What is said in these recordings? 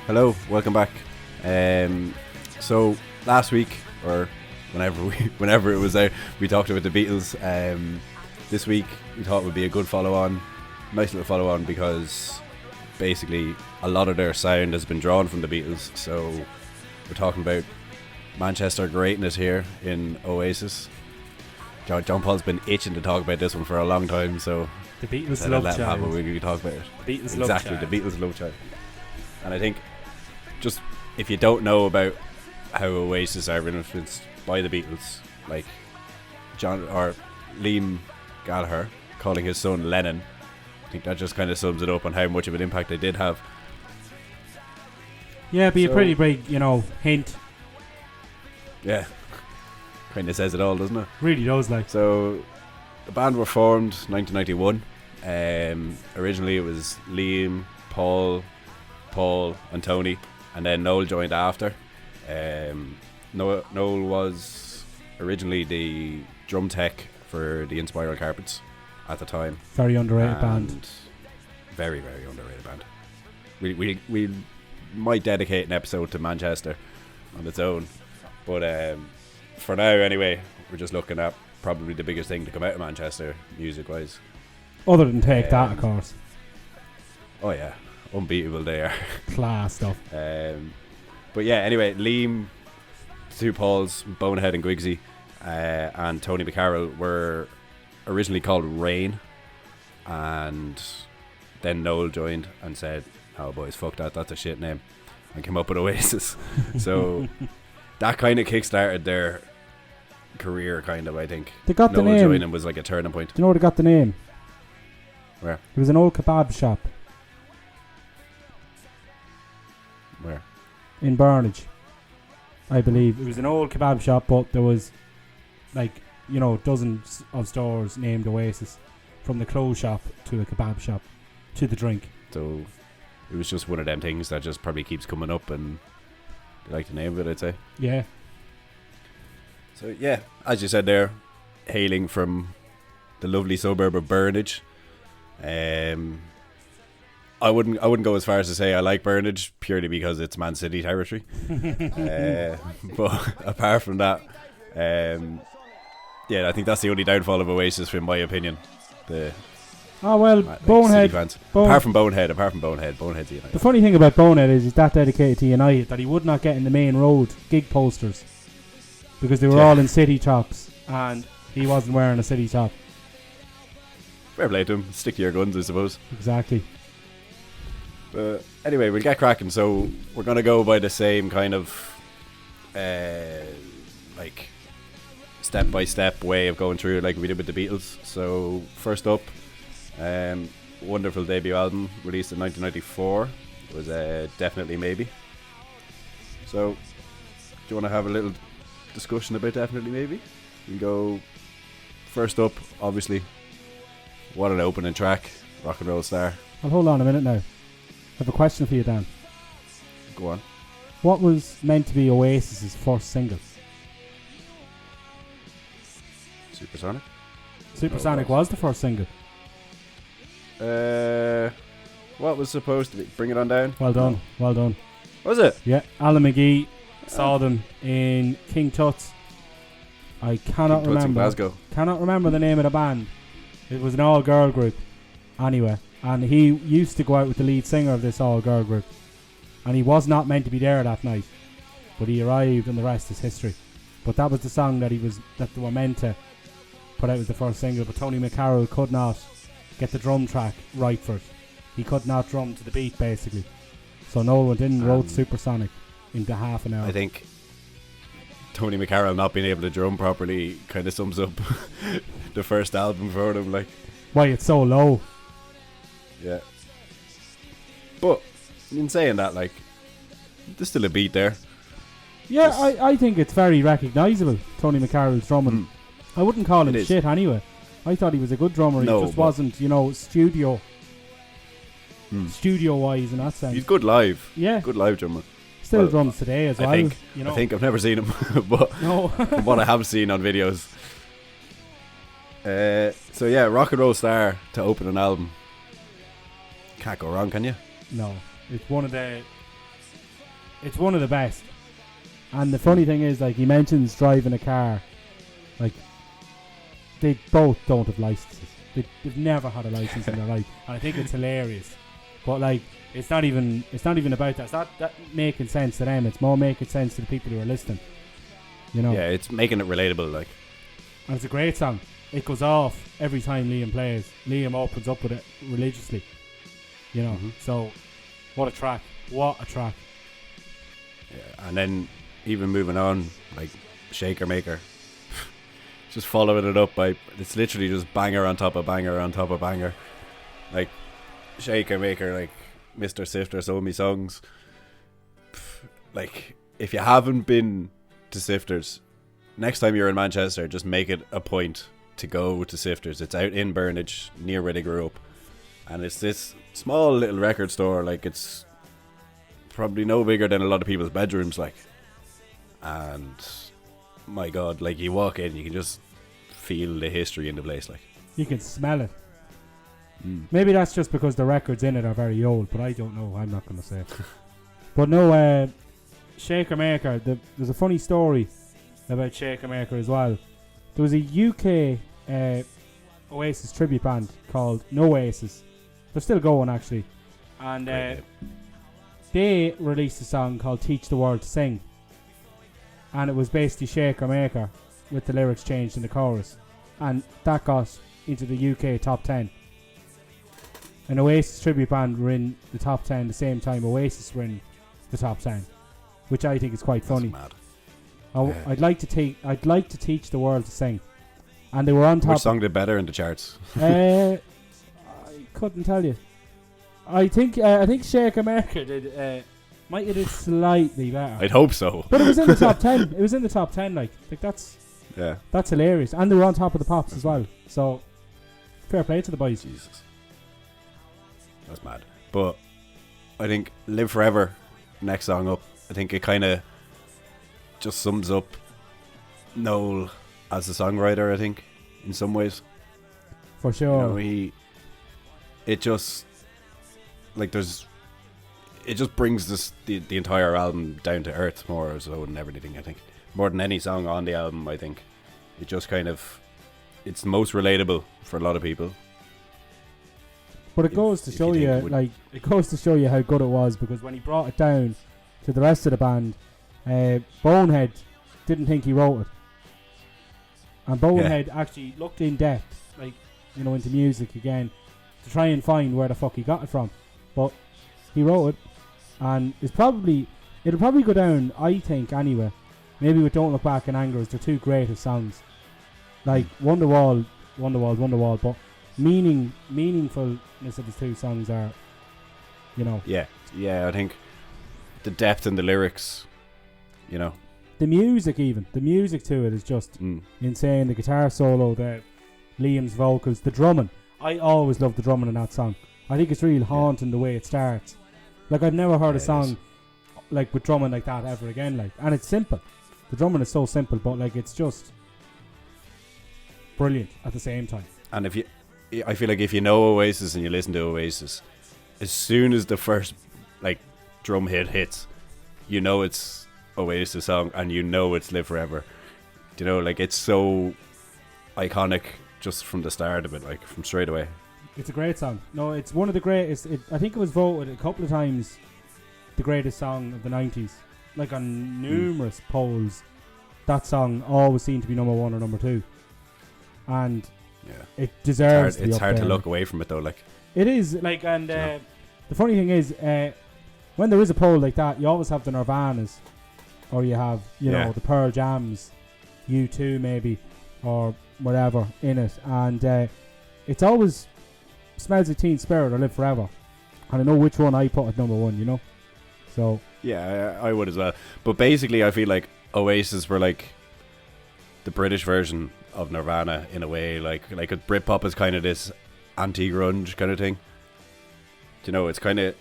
Hello, welcome back. So last week, or whenever it was out, we talked about the Beatles. This week we thought it would be a good follow-on, nice little follow-on, because basically a lot of their sound has been drawn from the Beatles. So we're talking about Manchester greatness here in Oasis. John Paul's been itching to talk about this one for a long time, so the Beatles love child. We can talk about it. The Beatles Exactly, love child. the Beatles love child. And I think, just if you don't know about how Oasis are influenced by the Beatles, like Liam Gallagher calling his son Lennon, I think that just kind of sums it up on how much of an impact they did have. Yeah, be a pretty big, hint. Yeah, kind of says it all, doesn't it? Really does, like. So the band were formed 1991. Originally it was Liam, Paul and Tony, and then Noel joined after. Noel was originally the drum tech for the Inspiral Carpets at the time. Very underrated band. Very, very underrated band. We might dedicate an episode to Manchester on its own, but for now anyway, we're just looking at probably the biggest thing to come out of Manchester music wise. Other than Take That, of course. Oh yeah, unbeatable they are. Class stuff. But yeah, anyway, Liam, two Pauls, Bonehead and Gwigsy, and Tony McCarroll were originally called Rain, and then Noel joined and said, "Oh boys, fuck that, that's a shit name," and came up with Oasis. So that kind of kick-started their career, kind of, I think. They got Noel the name. joining was like a turning point. Do you know where they got the name? Where? It was an old kebab shop Where? in Burnage, I believe. It was an old kebab shop, but there was dozens of stores named Oasis, from the clothes shop to the kebab shop to the drink. So it was just one of them things that just probably keeps coming up, and they like the name of it, I'd say. Yeah. So yeah, as you said there, hailing from the lovely suburb of Burnage. I wouldn't go as far as to say I like Burnage purely because it's Man City territory. But apart from that, I think that's the only downfall of Oasis, in my opinion. Bonehead. Apart from Bonehead's United. The funny thing about Bonehead is he's that dedicated to United that he would not get in the main road gig posters because they were all in city tops and he wasn't wearing a city top. Fair play to him. Stick to your guns, I suppose. Exactly. But anyway, we'll get cracking. So we're going to go by the same kind of step-by-step way of going through it like we did with the Beatles. So first up, wonderful debut album released in 1994 was Definitely Maybe. So do you want to have a little discussion about Definitely Maybe? We go first up, obviously. What an opening track, Rock and Roll Star. Well, hold on a minute now. I have a question for you, Dan. Go on. What was meant to be Oasis's first single? Supersonic? Supersonic was the first single. What was supposed to be? Bring It On Down? Well done. Well done. Was it? Yeah. Alan McGee saw them in King Tut's. I cannot King Tut's in remember. Glasgow. Cannot remember the name of the band. It was an all-girl group. Anyway, and he used to go out with the lead singer of this all-girl group, and he was not meant to be there that night, but he arrived, and the rest is history. But that was the song that they were meant to put out as the first single. But Tony McCarroll could not get the drum track right for it. He could not drum to the beat, basically. So Noel went in and wrote Supersonic into half an hour. I think Tony McCarroll not being able to drum properly kind of sums up the first album for them, like. Why it's so low. Yeah. But in saying that, like, there's still a beat there. Yeah, I think it's very recognisable, Tony McCarroll's drumming. I wouldn't call him shit anyway. I thought he was a good drummer. No, he just wasn't, studio wise in that sense. He's good live. Yeah. Good live drummer. Still drums today as well. I think I've never seen him, but from what I have seen on videos. So yeah, Rock and Roll Star to open an album. Can't go wrong, can you? No. It's one of the it's one of the best. And the funny thing is, like, he mentions driving a car. Like, they both don't have licenses. They've never had a license in their life, and I think it's hilarious. But like, it's not even about that. It's not that making sense to them. It's more making sense to the people who are listening. You know. Yeah, it's making it relatable. Like, and it's a great song. It goes off every time Liam plays. Liam opens up with it religiously. You know. Mm-hmm. So, what a track! What a track! Yeah, and then even moving on, like Shaker Maker. Just following it up by, it's literally just banger on top of banger on top of banger. Like, Shaker Maker, like, Mr. Sifter, so many songs. Like, if you haven't been to Sifters, next time you're in Manchester, just make it a point to go to Sifters. It's out in Burnage, near where they grew up. And it's this small little record store, like, it's probably no bigger than a lot of people's bedrooms, like. And my God, like, you walk in, you can just feel the history in the place, like. You can smell it. Maybe that's just because the records in it are very old, but I don't know. I'm not going to say. But no, Shaker Maker, there's a funny story about Shaker Maker as well. There was a UK Oasis tribute band called No Oasis. They're still going, actually. And they released a song called Teach the World to Sing. And it was basically Shaker Maker with the lyrics changed in the chorus. And that got into the UK top 10. An Oasis tribute band were in the top 10 the same time Oasis were in the top 10, which I think is quite funny. That's mad. I'd like to teach the world to sing. And they were on top. Which song did better in the charts? I couldn't tell you. I think Shaker Maker did might have did slightly better. I'd hope so. But it was in the top 10. It was in the top 10, like that's hilarious. And they were on top of the pops as well. So fair play to the boys. Jesus. That's mad. But I think Live Forever, next song up, I think it kind of just sums up Noel as a songwriter, I think, in some ways. For sure. You know, it just brings the entire album down to earth more so than everything, I think. More than any song on the album, I think. It just kind of, it's the most relatable for a lot of people. But it goes to show you, like, it goes to show you how good it was, because when he brought it down to the rest of the band, Bonehead didn't think he wrote it. And Bonehead actually looked in depth, like, you know, into music again, to try and find where the fuck he got it from. But he wrote it, and it'll probably go down, I think, anyway. Maybe with Don't Look Back and Anger as their two greatest songs. Like, Wonderwall, but meaningfulness of the two songs are, you know. Yeah, I think the depth in the lyrics, you know. The music to it is just insane. The guitar solo, Liam's vocals, the drumming. I always love the drumming in that song. I think it's really haunting the way it starts. Like, I've never heard a song like with drumming like that ever again. Like, and it's simple. The drumming is so simple, but like, it's just brilliant at the same time. And I feel like if you know Oasis and you listen to Oasis, as soon as the first like drum hit hits, you know it's Oasis song, and you know it's Live Forever. You know, like, it's so iconic just from the start of it, like, from straight away. It's a great song. No, it's one of the greatest. I think it was voted a couple of times the greatest song of the 90s. Like, on numerous polls, that song always seemed to be number one or number two. And it deserves to be it's up hard there. to look away from it, though. Like, it is, like, and the funny thing is, when there is a poll like that, you always have the Nirvanas, or you have, you know, the Pearl Jams, U2 maybe, or whatever in it, and it's always Smells Like Teen Spirit or Live Forever, and I know which one I put at number one, you know. So yeah, I would as well. But basically, I feel like Oasis were like the British version of Nirvana in a way. Like Britpop is kind of this anti-grunge kind of thing. You know, it's kind of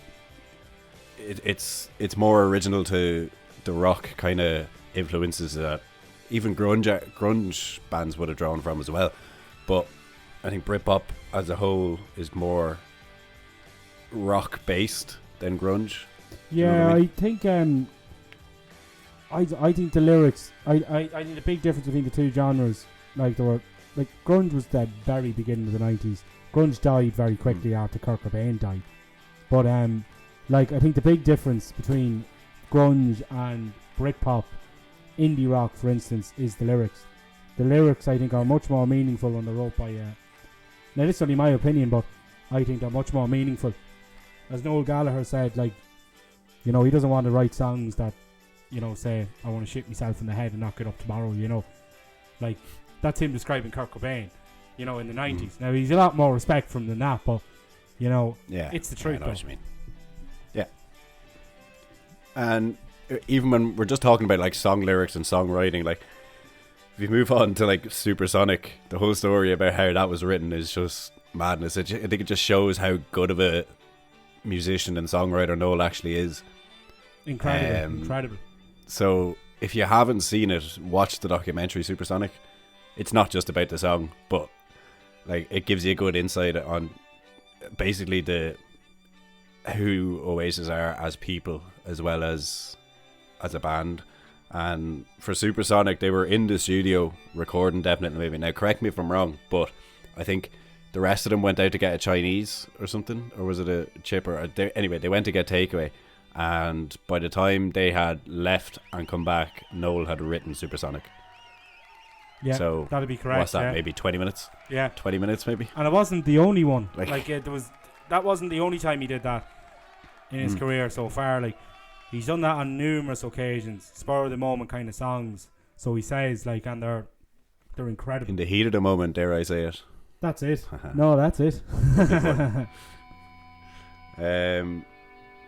it's more original to the rock kind of influences that even grunge bands would have drawn from as well. But I think Britpop as a whole is more rock based than grunge. Yeah, you know what I mean? I think I think the lyrics. I think the big difference between the two genres, like grunge was the very beginning of the 90s. Grunge died very quickly after Kurt Cobain died. But I think the big difference between grunge and Britpop, indie rock, for instance, is the lyrics. The lyrics, I think, are much more meaningful when they're wrote by. Now, this is only my opinion, but I think they're much more meaningful. As Noel Gallagher said, he doesn't want to write songs that, say, I want to shit myself in the head and not get up tomorrow, That's him describing Kurt Cobain, in the 90s. Now, he's a lot more respect from than that, but, it's the truth. I know what you mean. Yeah. And even when we're just talking about, song lyrics and songwriting, if you move on to, Supersonic, the whole story about how that was written is just madness. I think it just shows how good of a musician and songwriter Noel actually is. Incredible. So if you haven't seen it, watch the documentary Supersonic. It's not just about the song, but it gives you a good insight on basically who Oasis are as people as well as a band. And for Supersonic, they were in the studio recording definitely maybe. Now correct me if I'm wrong, but I think the rest of them went out to get a Chinese or something, or was it a chip? Anyway, they went to get takeaway, and by the time they had left and come back, Noel had written Supersonic. Yeah, so that'd be correct. What's that? Yeah. Maybe 20 minutes. Yeah, 20 minutes maybe. And it wasn't the only one. That wasn't the only time he did that in his career so far. He's done that on numerous occasions, spur of the moment kind of songs. So he says, and they're incredible. In the heat of the moment, dare I say it. That's it. No, that's it.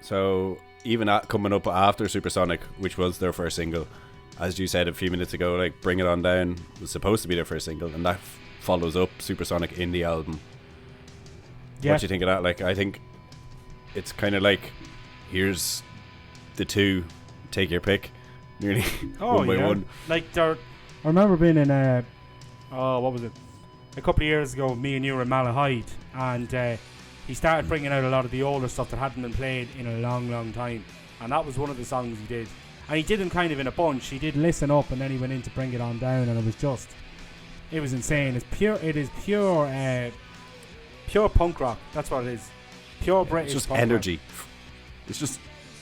So even coming up after Supersonic, which was their first single, as you said a few minutes ago, Bring It On Down was supposed to be their first single, and that follows up Supersonic in the album. Yeah. What do you think of that? I think it's kind of here's the two, take your pick, nearly one by one. I remember being in what was it? A couple of years ago, me and you were in Malahide, and he started bringing out a lot of the older stuff that hadn't been played in a long, long time, and that was one of the songs he did. And he did them kind of in a bunch. He did Listen Up, and then he went in to Bring It On Down, and it was insane. It is pure punk rock. That's what it is. Pure British. It's just punk energy. Rock. It's just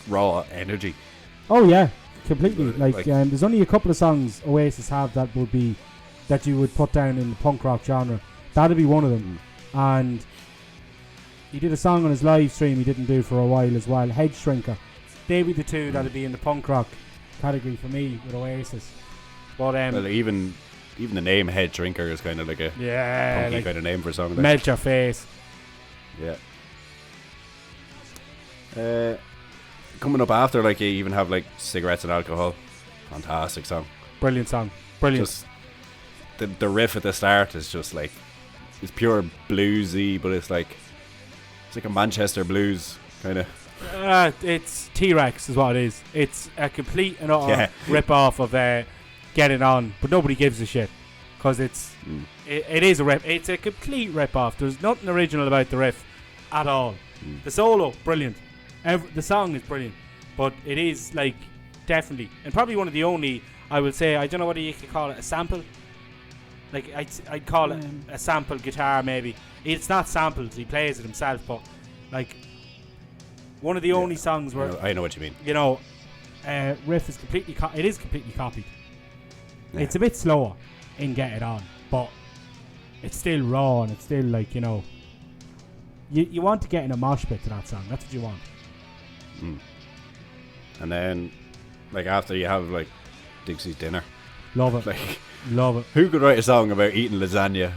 raw energy. Oh yeah, completely. There's only a couple of songs Oasis have that you would put down in the punk rock genre. That'd be one of them. And he did a song on his live stream he didn't do for a while as well, Head Shrinker. They'd be the two that'd be in the punk rock category for me with Oasis. But even the name Head Shrinker is kind of a punky kind of name for a song. Melt Your Face. Yeah. Coming up after, you even have Cigarettes and Alcohol. Fantastic song. Brilliant song. Brilliant. Just the riff at the start is just it's pure bluesy, but it's like a Manchester blues kind of. It's T-Rex is what it is. It's a complete and utter rip-off of Get It On, but nobody gives a shit because it is a rip. It's a complete rip-off. There's nothing original about the riff at all. The solo, brilliant. The song is brilliant, but it is definitely, and probably one of the only, I would say, I don't know what you could call it, a sample. I'd call it a sample guitar maybe. It's not sampled, he plays it himself, but one of the only songs where I know what you mean. Riff is completely copied. Yeah. It's a bit slower in Get It On, but it's still raw and it's still you want to get in a mosh pit to that song. That's what you want. And then after you have Dixie's Dinner, love it. Love it. Who could write a song about eating lasagna?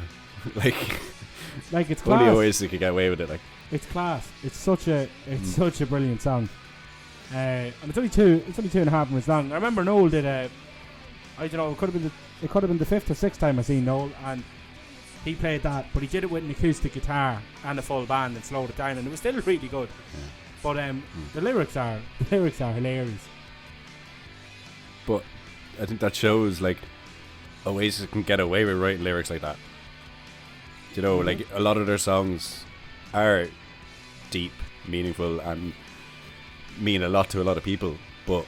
It's class. Only Oasis could get away with it. It's class. It's such a brilliant song. And it's only 2.5 minutes long. I remember Noel did I don't know, it could have been the 5th or 6th time I seen Noel, and he played that, but he did it with an acoustic guitar and a full band and slowed it down, and it was still really good. Yeah. But the lyrics are hilarious. But I think that shows Oasis can get away with writing lyrics like that. A lot of their songs are deep, meaningful, and mean a lot to a lot of people, but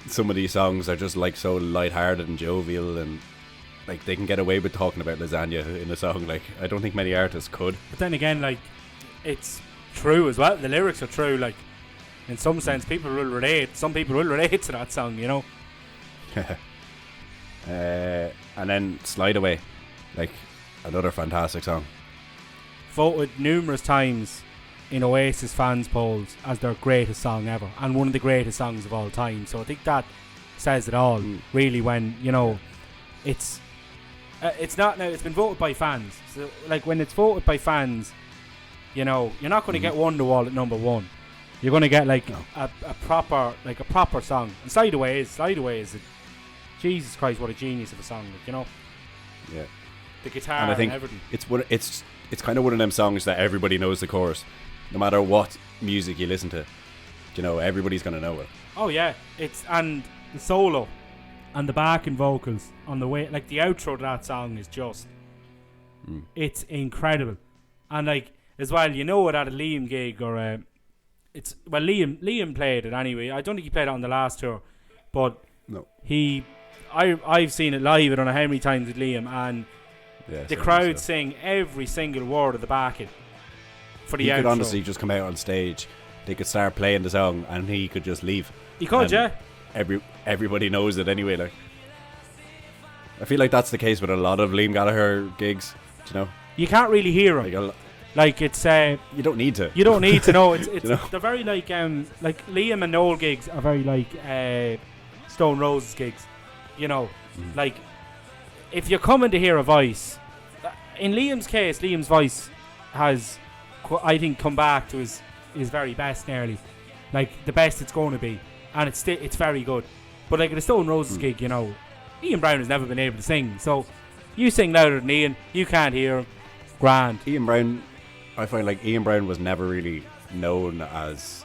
some of these songs are just like so lighthearted and jovial, and like they can get away with talking about lasagna in a song. Like I don't think many artists could. But then again, like it's true as well. The lyrics are true. Like in some sense, people will relate. Some people will relate to that song, you know. And then Slide Away, like another fantastic song. Voted numerous times in Oasis fans polls as their greatest song ever and one of the greatest songs of all time. So I think that says it all, really. When you know, it's not now. It's been voted by fans. So like when it's voted by fans, you know, you're not going to get Wonderwall at number one. You're going to get like a proper song. And Slide Away is Jesus Christ, what a genius of a song, like, you know. Yeah. The guitar and I think everything. It's kind of one of them songs that everybody knows the chorus, no matter what music you listen to. You know, everybody's gonna know it. Oh yeah, and the solo and the backing vocals on the way, like the outro to that song is just, it's incredible. And like as well, you know it at a Liam gig or Liam played it anyway. I don't think he played it on the last tour, but no, I've seen it live. I don't know how many times with Liam, and the crowd sing every single word of the backing for the outro. He could honestly just come out on stage. They could start playing the song, and he could just leave. He could, yeah. Everybody knows it anyway. Like, I feel like that's the case with a lot of Liam Gallagher gigs. You know, you can't really hear him. Like it's you don't need to. You don't need to know. It's you know? They're very like Liam and Noel gigs are very like Stone Roses gigs. You know, like if you're coming to hear a voice, in Liam's case, Liam's voice has, I think, come back to his very best nearly, like the best it's going to be, and it's very good. But like at a Stone Roses gig, you know, Ian Brown has never been able to sing, so you sing louder than Ian, you can't hear him. Grand. Ian Brown, I find like Ian Brown was never really known as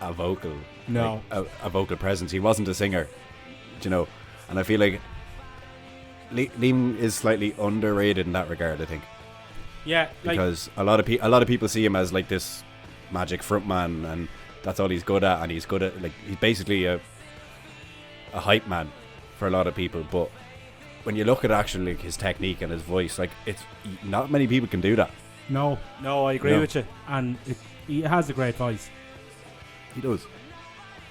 a vocal, no, like a vocal presence. He wasn't a singer, you know, and I feel like Liam is slightly underrated in that regard, I think. Yeah, because a lot of people see him as like this magic frontman, and that's all he's good at, and he's good at, like, he's basically a hype man for a lot of people. But when you look at actually like his technique and his voice, like, it's not many people can do that. No, I agree with you, and he has a great voice. He does.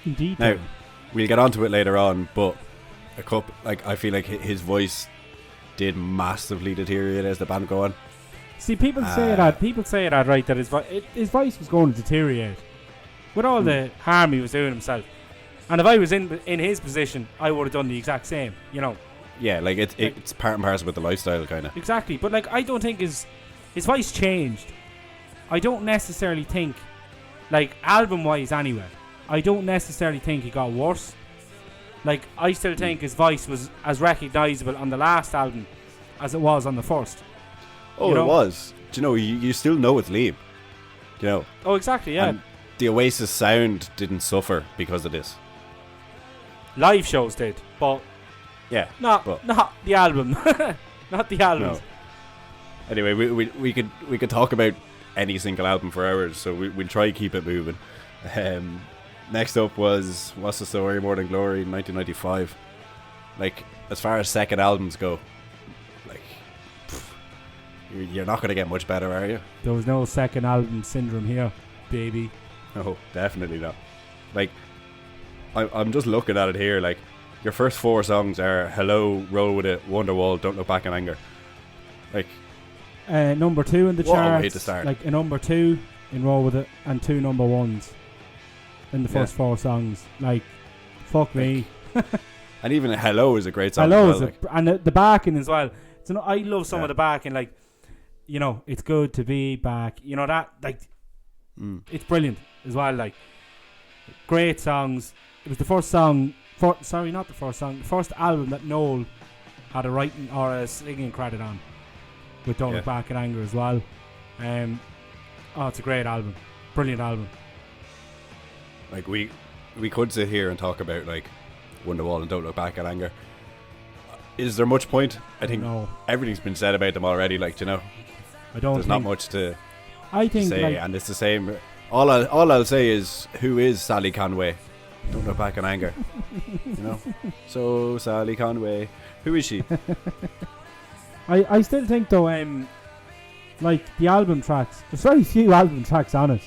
Indeed. Now we'll get onto it later on, but I feel like his voice did massively deteriorate as the band go on. See, people say that right, that his voice was going to deteriorate with all the harm he was doing himself. And if I was in his position, I would have done the exact same, you know. Yeah, like it's part and parcel with the lifestyle, kind of. Exactly, but like I don't think his voice changed. I don't necessarily think, like album-wise anyway, I don't necessarily think he got worse. Like I still think his voice was as recognisable on the last album as it was on the first. Oh, you know? It was. Do you know, you still know it's Liam. You know. Oh, exactly, yeah. And the Oasis sound didn't suffer because of this. Live shows did, but yeah, not the album. Not the album. No. Anyway, we could talk about any single album for hours, so we'll try to keep it moving. Next up was What's the Story, More Than Glory, 1995. Like, as far as second albums go, like, you're not going to get much better, are you? There was no second album syndrome here, baby. No, definitely not. Like, I'm just looking at it here, like, your first four songs are Hello, Roll With It, Wonderwall, Don't Look Back in Anger. Like, number 2 in the charts. What a way to start. Like a number 2 in Roll With It and 2 number 1s in the first 4 songs. Like, fuck me. And even Hello is a great song. Hello as well, and the backing as well. I love some of the backing, like, you know, it's good to be back. You know that, like, it's brilliant as well. Like, great songs. It was the first song. Not the first song. The first album that Noel had a writing or a singing credit on, with Don't Look Back in Anger as well. It's a great album, brilliant album. Like, we could sit here and talk about like Wonderwall and Don't Look Back in Anger. Is there much point? I think everything's been said about them already. Like, you know, there's not much to say, and it's the same. All I'll say is, who is Sally Conway? Don't look back in anger. You know? So, Sally Conway. Who is she? I still think though, like the album tracks, there's very few album tracks on it,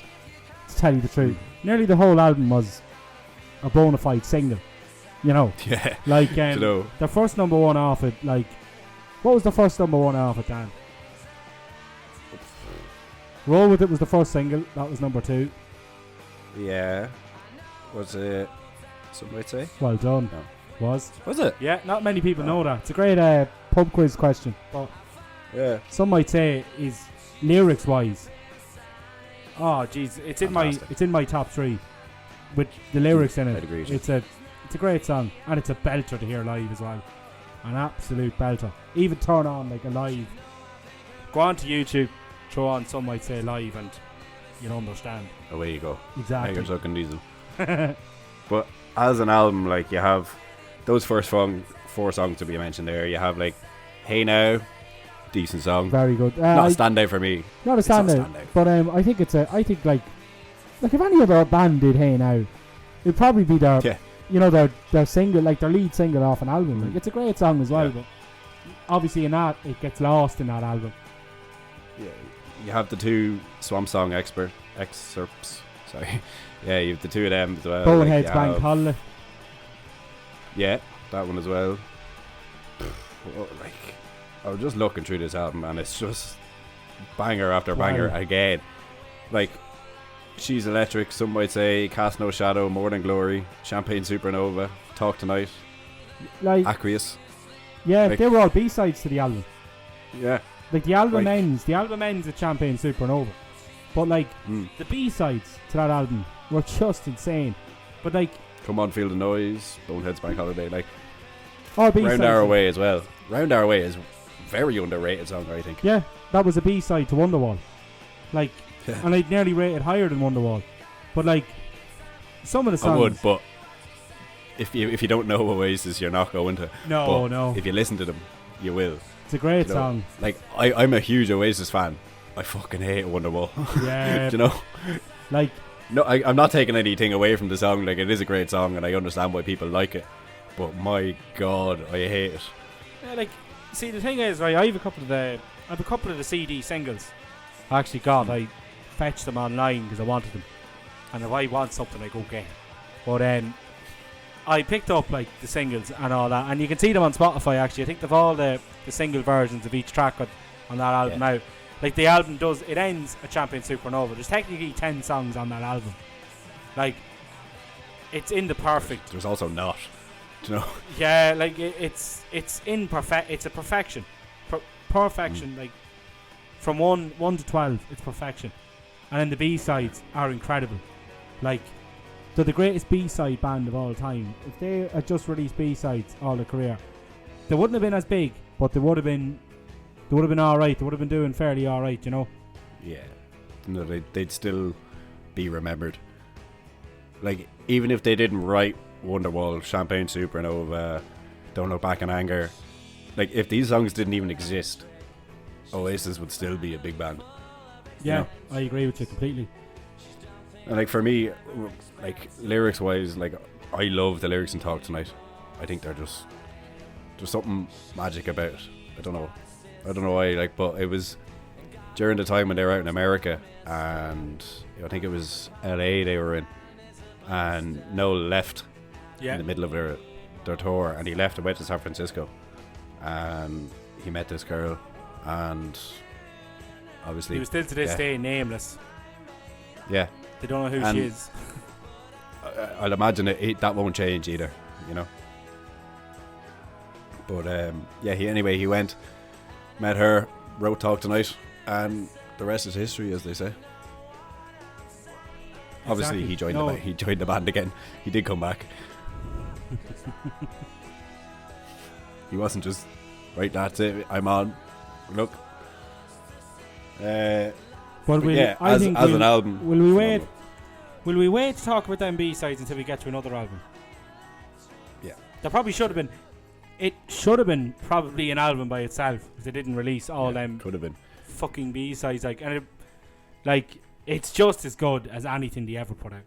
to tell you the truth. Nearly the whole album was a bona fide single, you know. Yeah. Like You know. the first number one off it, like, what was the first number one off it, Dan? Roll With It was the first single, that was number 2. Yeah. Was it... Some might say? Well done. No. Was it? Yeah, not many people know that. It's a great pub quiz question, but Yeah. some might say is lyrics wise. Oh jeez, it's in my top 3 with the lyrics in it. I'd agree with you. It's a great song, and it's a belter to hear live as well. An absolute belter. Even turn on like a live. Go on to YouTube, throw on some might say live, and you'll understand. Away you go. Exactly. Now you're sucking diesel. But as an album, like, you have those first 4 songs to be mentioned there. You have like Hey Now, decent song. Very good. Not a standout for me. Not a standout. But I think like if any other band did Hey Now, it'd probably be their their single, like their lead single off an album. Like, it's a great song as well, but obviously in that it gets lost in that album. Yeah, you have the 2 Swamp Song excerpts. Sorry. Yeah, you have the 2 of them as well. Bonehead's Bank Holiday. Yeah, that one as well. Like, I was just looking through this album and it's just banger after banger again. Like, She's Electric, some might say, Cast No Shadow, More Than Glory, Champagne Supernova, Talk Tonight, like Aqueous. Yeah, like, they were all B-sides to the album. Yeah. Like the album ends at Champagne Supernova. But like the B-sides to that album were just insane. But like, Come On Feel the Noise, Bonehead's Bank Holiday, like all B-sides. Round Our Way as well. Round Our Way is very underrated song, I think. Yeah, that was a B-side to Wonderwall. Like, and I'd nearly rate it higher than Wonderwall. But like, some of the songs I would, but if you don't know Oasis, you're not going to. No. If you listen to them, you will. It's a great song. Like, I'm a huge Oasis fan. I fucking hate Wonderwall. Yeah. Do you know? Like, no, I'm not taking anything away from the song. Like, it is a great song, and I understand why people like it. But my God, I hate it. Yeah, like, see, the thing is, right? I have a couple of the CD singles. I actually got. I fetched them online because I wanted them, and if I want something, I go get it. But I picked up like the singles and all that, and you can see them on Spotify. Actually, I think they've all the single versions of each track on that album out. Like, the album it ends at Champagne Supernova. There's technically 10 songs on that album. Like, it's in the perfect. There's also not. Do you know? Yeah, like it's in perfect. It's a perfection. Perfection. Like, from 1 to 12, it's perfection. And then the B-sides are incredible. Like, they're the greatest B-side band of all time. If they had just released B-sides all their career, they wouldn't have been as big, but they would have been alright. They would have been doing fairly alright, you know? Yeah. No, they'd still be remembered. Like, even if they didn't write Wonderwall, Champagne Supernova, Don't Look Back in Anger, like, if these songs didn't even exist, Oasis would still be a big band. Yeah, you know? I agree with you completely. And like, for me, like, lyrics wise, like, I love the lyrics in Talk Tonight. I think there's something magic about it. I don't know why, like, but it was during the time when they were out in America, and I think it was LA they were in, and Noel left in the middle of their tour, and he left and went to San Francisco, and he met this girl, and obviously he was still to this day nameless. Yeah. They don't know who she is. I'll imagine that won't change either, you know. But he went, met her, wrote Talk Tonight, and the rest is history, as they say. Exactly. Obviously, he joined the band again. He did come back. He wasn't just, right, that's it, I'm on. Look. As an album. Will we wait? Will we wait to talk about them B-sides until we get to another album? Yeah. There probably should have been. It should have been probably an album by itself because they didn't release all them. Could have been. Fucking B-sides, it's just as good as anything they ever put out.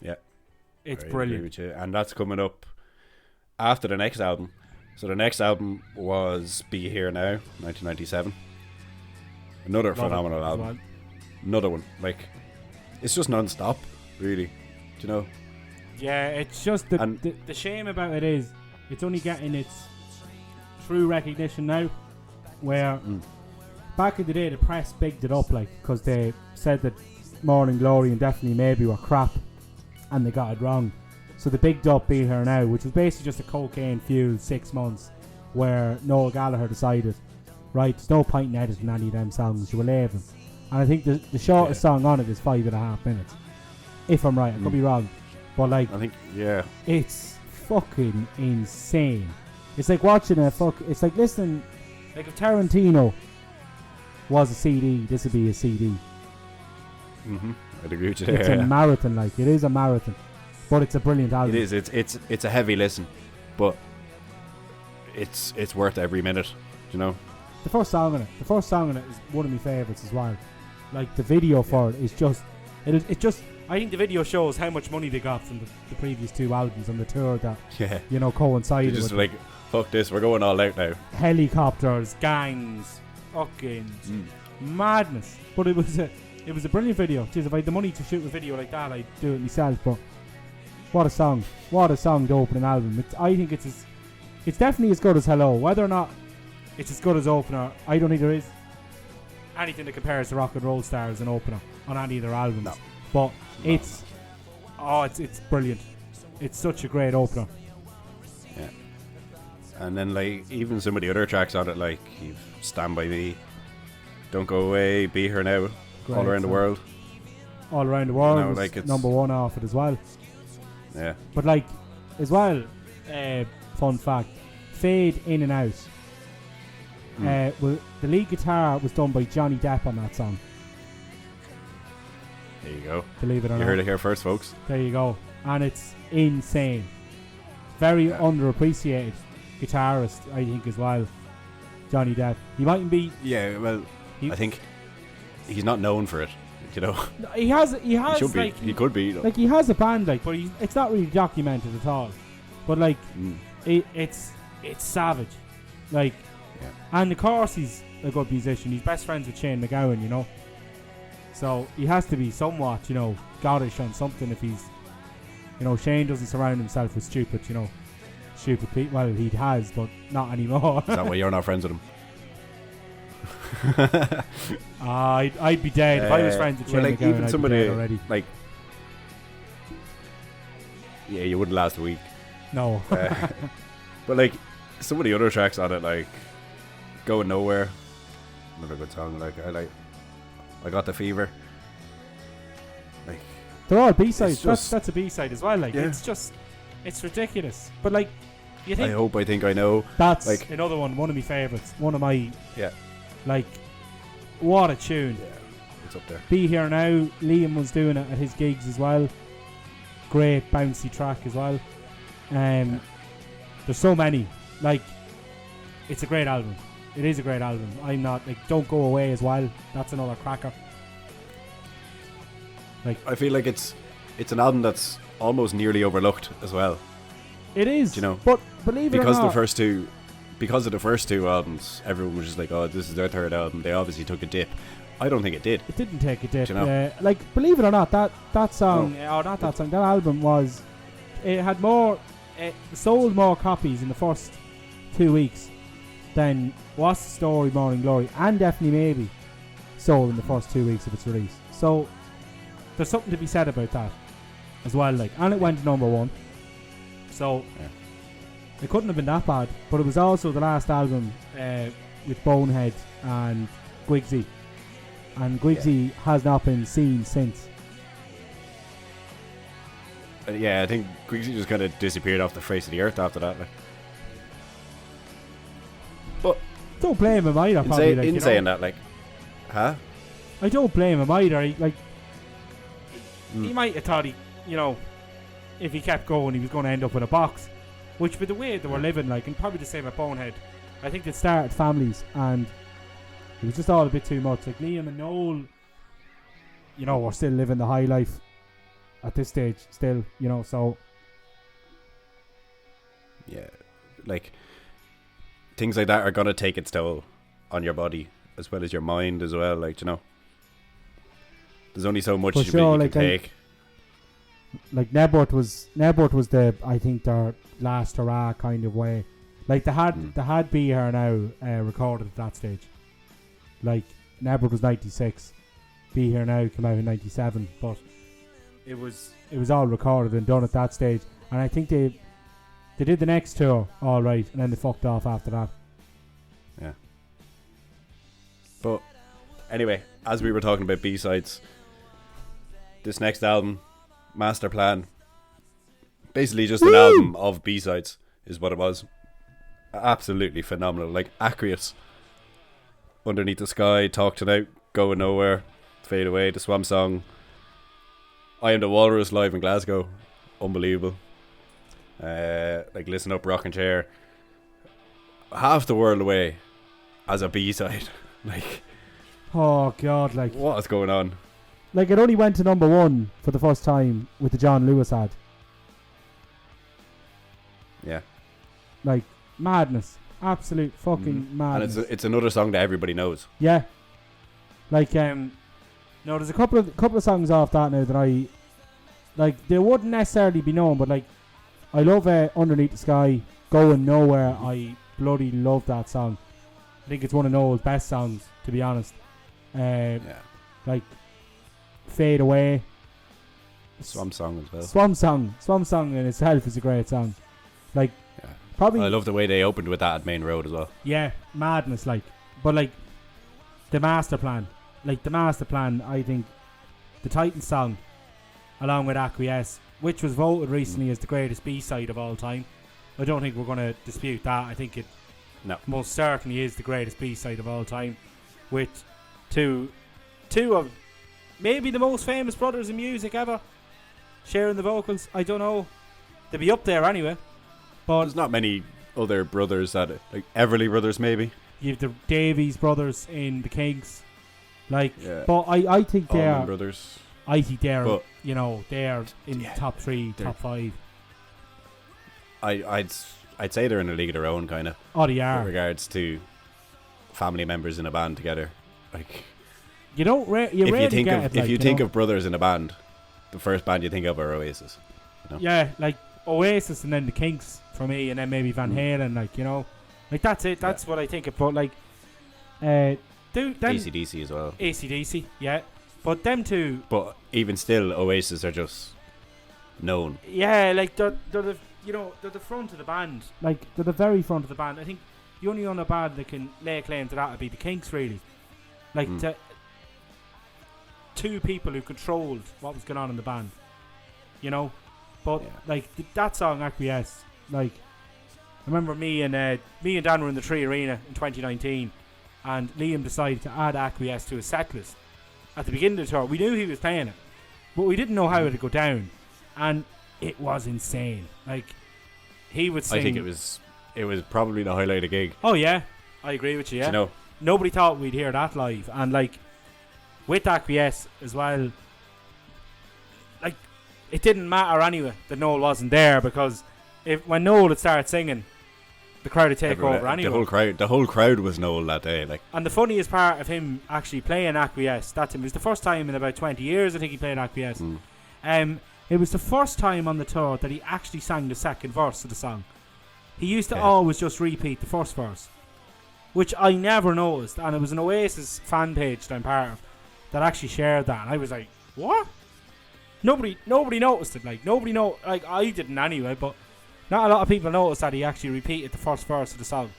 Yeah. It's I agree brilliant. with you. And that's coming up after the next album. So the next album was Be Here Now, 1997. Another phenomenal album. Well. Another one. Like, it's just non-stop, really. Do you know? Yeah, it's just the shame about it is it's only getting its true recognition now, where back in the day the press bigged it up, like, because they said that Morning Glory and Definitely Maybe were crap and they got it wrong. So the bigged up Be Here Now, which was basically just a cocaine fueled 6 months where Noel Gallagher decided, right, there's no point in editing any of them songs, you will leave them. And I think the shortest song on it is 5.5 minutes, if I'm right. I could be wrong, but like, I think, yeah, it's fucking insane. It's like watching it's like listening, like if Tarantino was a CD, this would be a CD. I'd agree with you. It's a marathon, like, it is a marathon, but it's a brilliant album. It is. It's a heavy listen, but it's worth every minute. Do you know? The first song on it is one of my favourites as well. Like, the video for it is just, it just. I think the video shows how much money they got from the previous 2 albums on the tour that coincided. Just with like, fuck this, we're going all out now. Helicopters, gangs, fucking madness. But it was a brilliant video. Jeez, if I had the money to shoot a video like that, I'd do it myself. But what a song! What a song to open an album. I think it's definitely as good as Hello. Whether or not it's as good as opener, I don't think there is anything that compares to Rock and Roll Star as an opener on any of their albums. No. But it's brilliant. It's such a great opener. Yeah. And then, like, even some of the other tracks on it, like Stand By Me, Don't Go Away, Be Here Now, Great All Around the World. All Around the World, You know, was like, it's number 1 off it as well. Yeah. But like, as well, fun fact, Fade In and Out. Well, the lead guitar was done by Johnny Depp on that song. There you go. Believe it or not. You heard it here first, folks. There you go. And it's insane. Very underappreciated guitarist, I think, as well. Johnny Depp. He mightn't be. Yeah, well, I think he's not known for it. You know. He has. He should be. Like, he could be. You know. Like, he has a band, like, but it's not really documented at all. But like, it's savage. Like, and of course he's a good musician. He's best friends with Shane MacGowan, you know. So he has to be somewhat, you know, goddish on something if he's, you know, Shane doesn't surround himself with stupid people. Well, he has, but not anymore. Is that why you're not friends with him? I'd be dead if I was friends with Shane like, MacGowan. even I'd somebody be dead already. like, yeah, you wouldn't last a week. No. But like, some of the other tracks on it, like Going Nowhere, another good song. Like, I Got the Fever. Like, they're all B-sides. Just, that's a B-side as well. Like, it's ridiculous. But like, you think, I Hope, I Think, I Know. That's like another one of my favourites. One of my, yeah. Like, what a tune. Yeah, it's up there. Be Here Now, Liam was doing it at his gigs as well. Great bouncy track as well. There's so many. Like, it's a great album. It is a great album. I'm not, like, Don't Go Away as well. That's another cracker. Like, I feel like it's an album that's almost nearly overlooked as well. It is. Do you know? But believe it or not, because of the first two albums, everyone was just like, "Oh, this is their third album." They obviously took a dip. I don't think it did. It didn't take a dip. Do you know? Like, believe it or not, that song, or not that song, that album was, it had sold more copies in the first 2 weeks than What's the Story, Morning Glory, and Definitely Maybe sold in the first 2 weeks of its release. So there's something to be said about that as well. Like, and it went to number 1. So it couldn't have been that bad. But it was also the last album with Bonehead and Guigsy. And Guigsy has not been seen since. Yeah, I think Guigsy just kind of disappeared off the face of the earth after that. Like. But don't blame him either. Probably, like, in saying that, like, huh? I don't blame him either. He might have thought if he kept going, he was going to end up with a box. Which, with the way they were living, like, and probably the same at Bonehead, I think they started families, and it was just all a bit too much. Like, Liam and Noel, were still living the high life. at this stage still, so Yeah, like things like that are gonna take its toll on your body as well as your mind as well. Like, there's only so much you can take. Like Nebworth was I think their last hurrah kind of way. Like they had Be Here Now recorded at that stage. Like Nebworth was 96, Be Here Now came out in 97, but it was all recorded and done at that stage. And I think they did the next tour all right, and then they fucked off after that. Yeah. But anyway, as we were talking about B-sides, this next album, Master Plan, basically just an album of B-sides is what it was. Absolutely phenomenal. Like Aqueous, Underneath the Sky, Talk Tonight, Going Nowhere, Fade Away, The Swamp Song, I Am the Walrus live in Glasgow, unbelievable. Like Listen Up, Rockin' Chair, Half the World Away as a B-side. Like, oh god, like what is going on? Like it only went to number 1 for the first time with the John Lewis ad. Yeah. Like madness, absolute fucking madness. And it's another song that everybody knows. Yeah. Like no, there's a couple of songs off that now that I like. They wouldn't necessarily be known, but like I love Underneath the Sky, Going Nowhere. I bloody love that song. I think it's one of Noel's best songs, to be honest. Yeah. Like Fade Away, Swamp Song as well. Swamp Song in itself is a great song. Like, yeah. Probably. I love the way they opened with that at Main Road as well. Yeah, madness. Like, but like the Master Plan, I think the Titan song, along with Acquiesce, which was voted recently as the greatest B-side of all time. I don't think we're going to dispute that. I think it most certainly is the greatest B-side of all time, with two of maybe the most famous brothers in music ever sharing the vocals. I don't know. They'd be up there anyway. But there's not many other brothers that, like Everly Brothers maybe. You have the Davies brothers in the Kings. Like, yeah. But I think they are brothers. I think they're, they're in top 3, top 5. I'd say they're in a league of their own, kind of. Oh, they are. With regards to family members in a band together, like you don't. If you think of brothers in a band, the first band you think of are Oasis. Yeah, like Oasis, and then the Kinks for me, and then maybe Van Halen. Like that's it. That's what I think of. But like, AC/DC as well. AC/DC, yeah. But them two. But even still, Oasis are just known. Yeah, like they're the they're the front of the band. Like they're the very front of the band. I think the only other band that can lay claim to that would be the Kinks, really. Like two people who controlled what was going on in the band. But like that song Acquiesce. Like I remember me and Dan were in the Tree Arena in 2019, and Liam decided to add Acquiesce to his set list at the beginning of the tour. We knew he was playing it, but we didn't know how it would go down, and it was insane. Like he would sing. I think it was probably the highlight of the gig. Oh yeah, I agree with you. Yeah, nobody thought we'd hear that live, and like with Acquiesce as well. Like it didn't matter anyway that Noel wasn't there, because when Noel had started singing, the crowd would take over anyway. The whole crowd was Noel that day. Like, and the funniest part of him actually playing Acquiesce, it was the first time in about 20 years I think he played Acquiesce. It was the first time on the tour that he actually sang the second verse of the song. He used to always just repeat the first verse, which I never noticed, and it was an Oasis fan page that I'm part of that actually shared that, and I was like, what? Nobody noticed it. Like I didn't anyway, but not a lot of people noticed that he actually repeated the first verse of the song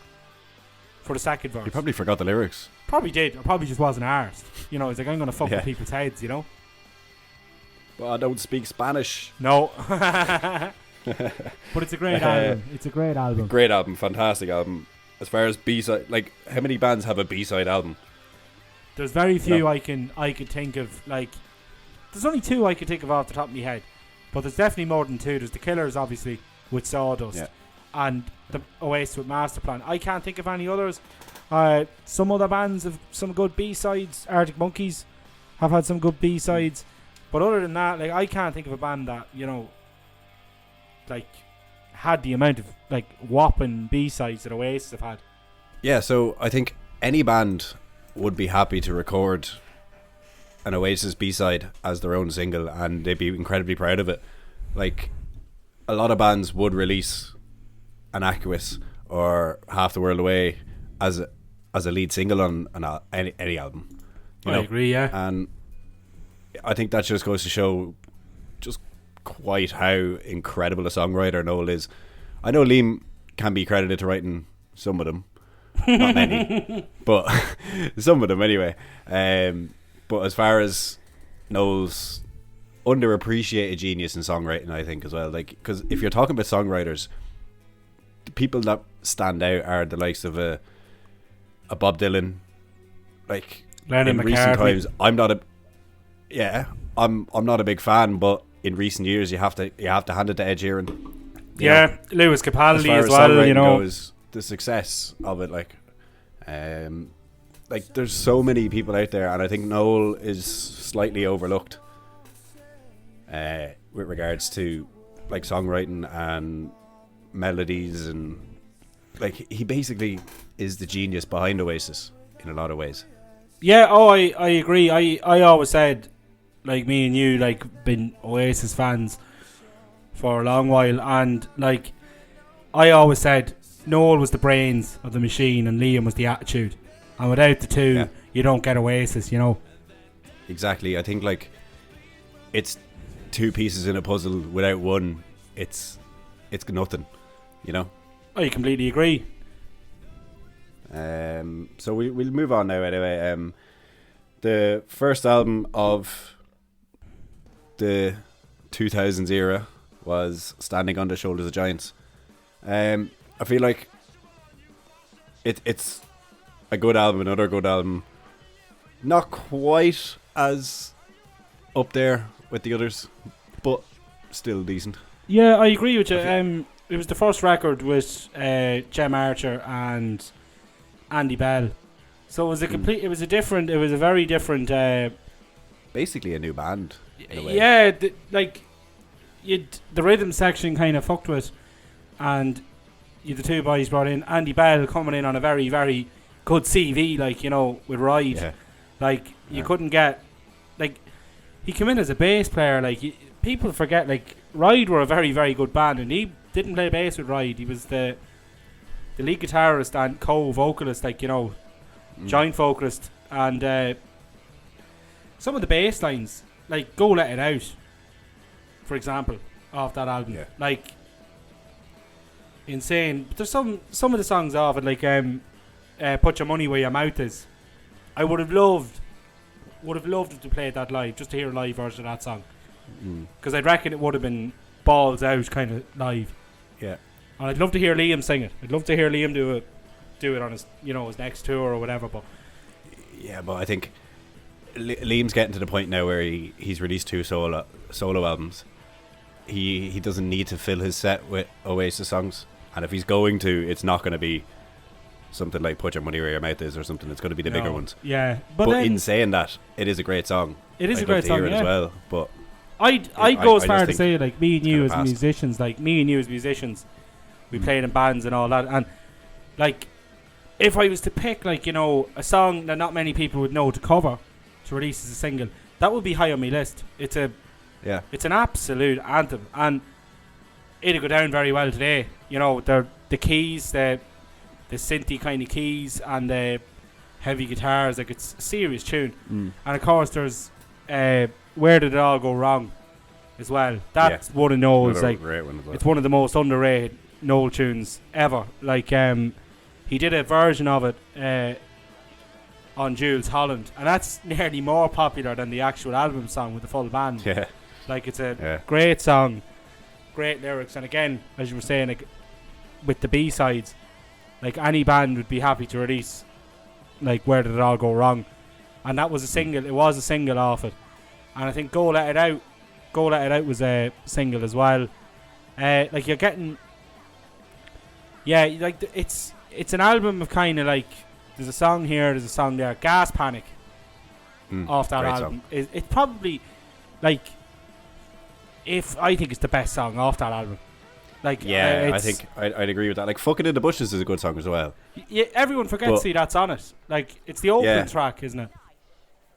for the second verse. He probably forgot the lyrics. Probably did, or probably just wasn't arsed. He's like, I'm gonna fuck with people's heads, But I don't speak Spanish. No. But it's a great album. It's a great album. Great album, fantastic album. As far as B-side, like, how many bands have a B-side album? There's very few I can think of. Like, there's only 2 I can think of off the top of my head, but there's definitely more than 2. There's the Killers, obviously, with Sawdust, and the Oasis with Master Plan. I can't think of any others. Some other bands have some good B-sides. Arctic Monkeys have had some good B-sides. But other than that, like, I can't think of a band that, you know, like, had the amount of, like, whopping B-sides that Oasis have had. Yeah, so I think any band would be happy to record an Oasis B-side as their own single, and they'd be incredibly proud of it. Like, a lot of bands would release an Aqueous or Half the World Away as a lead single on any album. You know? Agree, yeah. And I think that just goes to show just quite how incredible a songwriter Noel is. I know Liam can be credited to writing some of them, not many, but some of them anyway. But as far as Noel's underappreciated genius in songwriting, I think as well, like, because if you're talking about songwriters, the people that stand out are the likes of a Bob Dylan, like Lennon, in recent McCartney. times. I'm not a big fan, but in recent years you have to hand it to Ed Sheeran. Yeah, Lewis Capaldi as well, songwriting you know. goes, the success of it, like there's so many people out there, and I think Noel is slightly overlooked with regards to like songwriting and melodies, and like he basically is the genius behind Oasis in a lot of ways. Yeah, I agree. I always said, like, me and you, like, been Oasis fans for a long while, and like I always said Noel was the brains of the machine and Liam was the attitude, and without the two you don't get Oasis, you know. Exactly. I think like it's two pieces in a puzzle. Without one it's nothing, you know. I completely agree. So we'll move on now anyway. The first album of the 2000s era was Standing on the Shoulders of Giants. I feel like it's a good album, another good album. Not quite as up there with the others, but still decent. Yeah, I agree with you. It was the first record with Jem Archer and Andy Bell, so it was it was a very different. Basically, a new band. In a way. Yeah, the rhythm section kind of fucked with, and the two boys brought in Andy Bell coming in on a very, very good CV, like, you know, with Ride. Yeah. Like, you couldn't get, like, he came in as a bass player. Like, people forget, like, Ride were a very, very good band, and he didn't play bass with Ride. He was the lead guitarist and co-vocalist, like, you know, joint vocalist, and some of the bass lines, like Go Let It Out, for example, off that album, like, insane. But there's some of the songs off it, like Put Your Money Where Your Mouth Is. I would have loved if they played that live, just to hear a live version of that song, because I'd reckon it would have been balls out kind of live. Yeah. And I'd love to hear Liam sing it. I'd love to hear Liam do it on his, you know, his next tour or whatever. But yeah, but I think Liam's getting to the point now where he's released 2 solo albums. He doesn't need to fill his set with Oasis songs, and if he's going to, it's not going to be something like Put Your Money Where Your Mouth Is or something. It's going to be the bigger ones. Yeah, but in saying that, it is a great song. It is I'd a great love to song, hear it as well. But I'd go as far to say, like, me and you as musicians, we played in bands and all that, and like, if I was to pick, like, you know, a song that not many people would know to cover to release as a single, that would be high on my list. It's an absolute anthem, and it'd go down very well today. You know, the keys, the synthy kind of keys, and the heavy guitars, like, it's a serious tune. And of course there's Where Did It All Go Wrong as well. That's one of Noel's, like, great one as well. It's one of the most underrated Noel tunes ever. Like, he did a version of it on Jules Holland, and that's nearly more popular than the actual album song with the full band. Yeah. Like, it's a great song, great lyrics, and again, as you were saying, like, with the B-sides, like, any band would be happy to release, like, Where Did It All Go Wrong, and that was a single. It was a single off it, and I think Go Let It Out was a single as well. Like, you're getting, like, it's an album of kind of like, there's a song here, there's a song there. Gas Panic off that album. It's probably like, I think it's the best song off that album. Like, I think I'd agree with that. Like, "Fucking in the Bushes" is a good song as well. Yeah, everyone forgets that's on it. Like, it's the opening track, isn't it?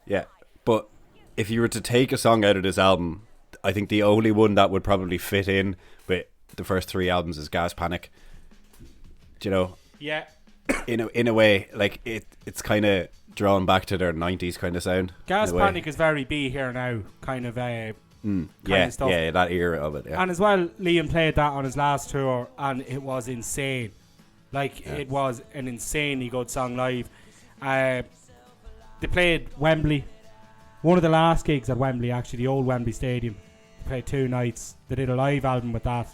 Yeah, but if you were to take a song out of this album, I think the only one that would probably fit in with the first 3 albums is "Gas Panic." Do you know? Yeah. In a way, like it's kind of drawn back to their 90s kind of sound. Gas Panic is very Be Here Now kind of kind of stuff. Yeah, that era of it. Yeah. And as well, Liam played that on his last tour, and it was insane. Like, it was an insanely good song live. They played Wembley. One of the last gigs at Wembley, actually, the old Wembley Stadium. They played 2 nights. They did a live album with that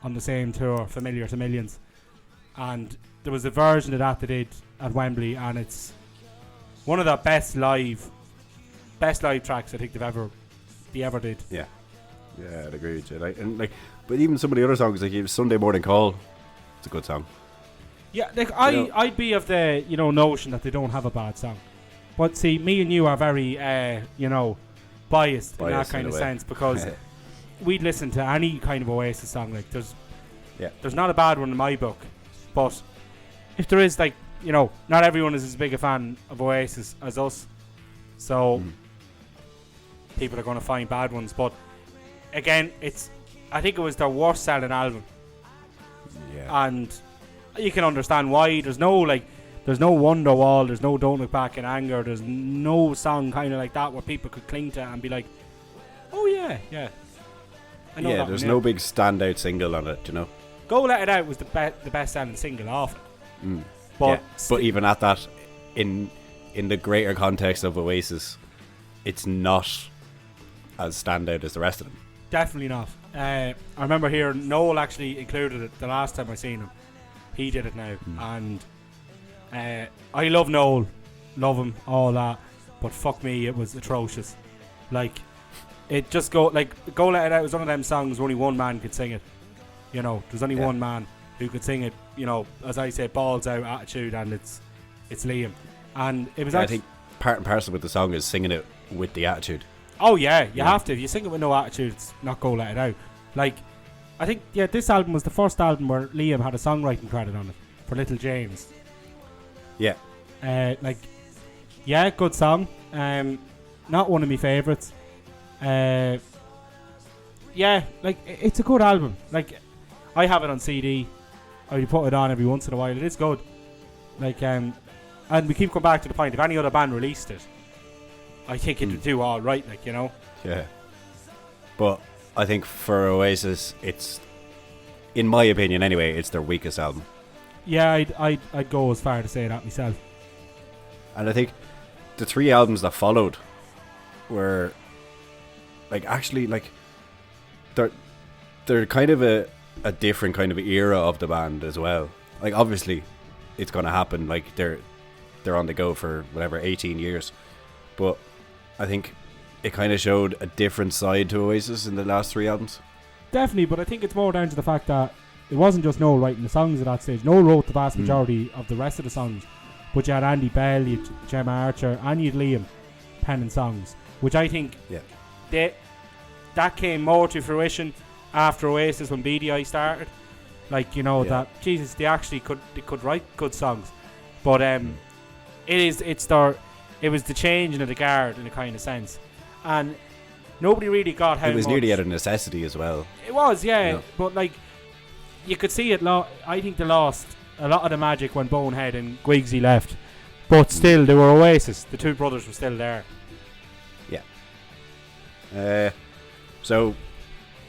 on the same tour, Familiar to Millions. And there was a version of that they did at Wembley, and it's one of the best live tracks I think they ever did. Yeah, I'd agree with you. But even some of the other songs, like "Sunday Morning Call," it's a good song. Yeah, like I'd be of the notion that they don't have a bad song, but see, me and you are very biased in that kind of sense, because we'd listen to any kind of Oasis song. Like, there's not a bad one in my book, but if there is, like, not everyone is as big a fan of Oasis as us, so people are going to find bad ones. But again, I think it was their worst selling album, and you can understand why. There's no Wonderwall, there's no Don't Look Back in Anger, there's no song kind of like that where people could cling to and be like, oh yeah, I know that there's one, no big standout single on it, Go Let It Out was the best selling single off it. But even at that, in the greater context of Oasis, it's not as standout as the rest of them. Definitely not. I remember hearing Noel actually included it the last time I seen him. He did it now, and I love Noel, love him, all that, but fuck me, it was atrocious. Like, it just Go Let It Out was one of them songs where only one man could sing it. There's only one man who could sing it. As I say, balls out attitude, and it's Liam. And it was. I think part and parcel with the song is singing it with the attitude. Oh yeah, you have to. If you sing it with no attitude, it's not Go Let It Out. Like, I think this album was the first album where Liam had a songwriting credit on it for Little James. Yeah. Good song. Not one of my favourites. It's a good album. Like, I have it on CD. I put it on every once in a while. It is good. Like, and we keep coming back to the point, if any other band released it, I think it would do all right. Like, Yeah. But I think for Oasis, it's, in my opinion anyway, it's their weakest album. Yeah, I'd go as far to say that myself. And I think the 3 albums that followed were, like, actually, like, they're kind of a different kind of era of the band as well. Like, obviously it's going to happen, like, they're on the go for whatever 18 years, but I think it kind of showed a different side to Oasis in the last 3 albums. Definitely, but I think it's more down to the fact that it wasn't just Noel writing the songs at that stage. Noel wrote the vast majority of the rest of the songs, but you had Andy Bell, you had Gemma Archer, and you had Liam penning songs, which I think that came more to fruition after Oasis when BDI started. Like, that Jesus, they actually could write good songs, but it was the changing of the guard in a kind of sense, and nobody really got how it was much. Nearly out of necessity as well. It was, but like, you could see it. I think they lost a lot of the magic when Bonehead and Gwigsy left, but still they were Oasis. The 2 brothers were still there. So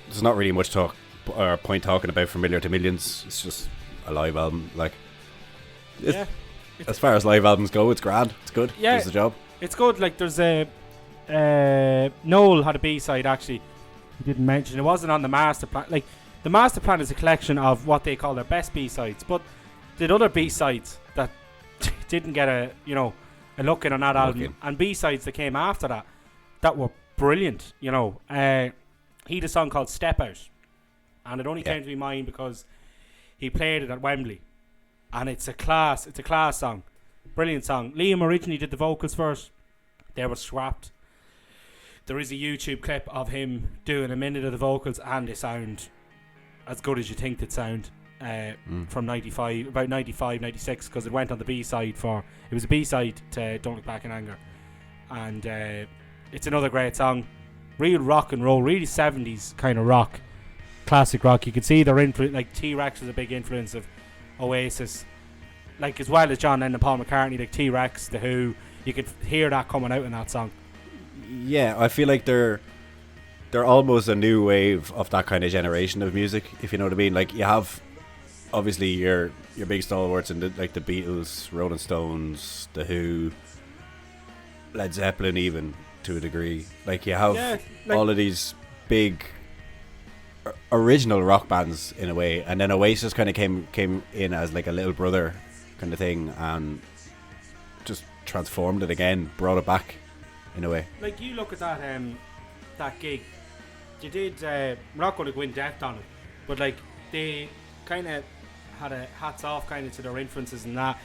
there's not really much point talking about Familiar to Millions. It's just a live album. Like, as far as live albums go, it's grand. It's good. Yeah, does the job. It's good. Like, there's Noel had a B-side actually. He didn't mention it. Wasn't on the master plan. Like, the master plan is a collection of what they call their best B-sides, but did other B-sides that didn't get a look in on that album, and B-sides that came after that were brilliant. He had a song called Step Out, and it only came to my mind because he played it at Wembley, and it's a class song, brilliant song. Liam originally did the vocals first. They were scrapped. there is a YouTube clip of him doing a minute of the vocals, and they sound as good as you think they'd sound. From 95, about 95, 96, because it went on the B-side it was a B-side to Don't Look Back in Anger. And it's another great song. Real rock and roll, really 70s kind of rock. Classic rock. You could see their influence, like T-Rex was a big influence of Oasis. Like, as well as John Lennon and Paul McCartney, like T-Rex, The Who, you could hear that coming out in that song. Yeah, I feel like they're almost a new wave of that kind of generation of music, if you know what I mean. Like, you have obviously your big stalwarts in the Beatles, Rolling Stones, The Who, Led Zeppelin, even to a degree. Like, you have all of these big original rock bands in a way, and then Oasis kind of came in as like a little brother kind of thing and just transformed it again, brought it back in a way. Like, you look at that gig, you did, we're not going to go in depth on it, but like they kind of had a hats off kind of to their influences and that.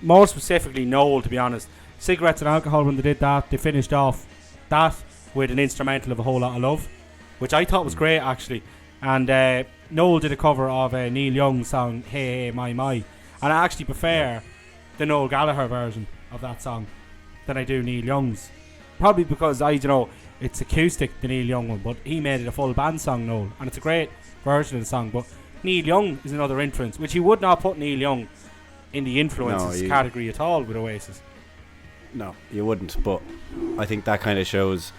More specifically Noel, to be honest. Cigarettes and Alcohol, when they did that, they finished off that with an instrumental of A Whole Lot of Love, which I thought was great actually. And Noel did a cover of Neil Young's song Hey Hey My My, and I actually prefer the Noel Gallagher version of that song than I do Neil Young's. Probably because it's acoustic, the Neil Young one, but he made it a full band song, Noel, and it's a great version of the song. But Neil Young is another influence, which you would not put Neil Young in the influences category at all with Oasis. No, you wouldn't, but I think that kind of shows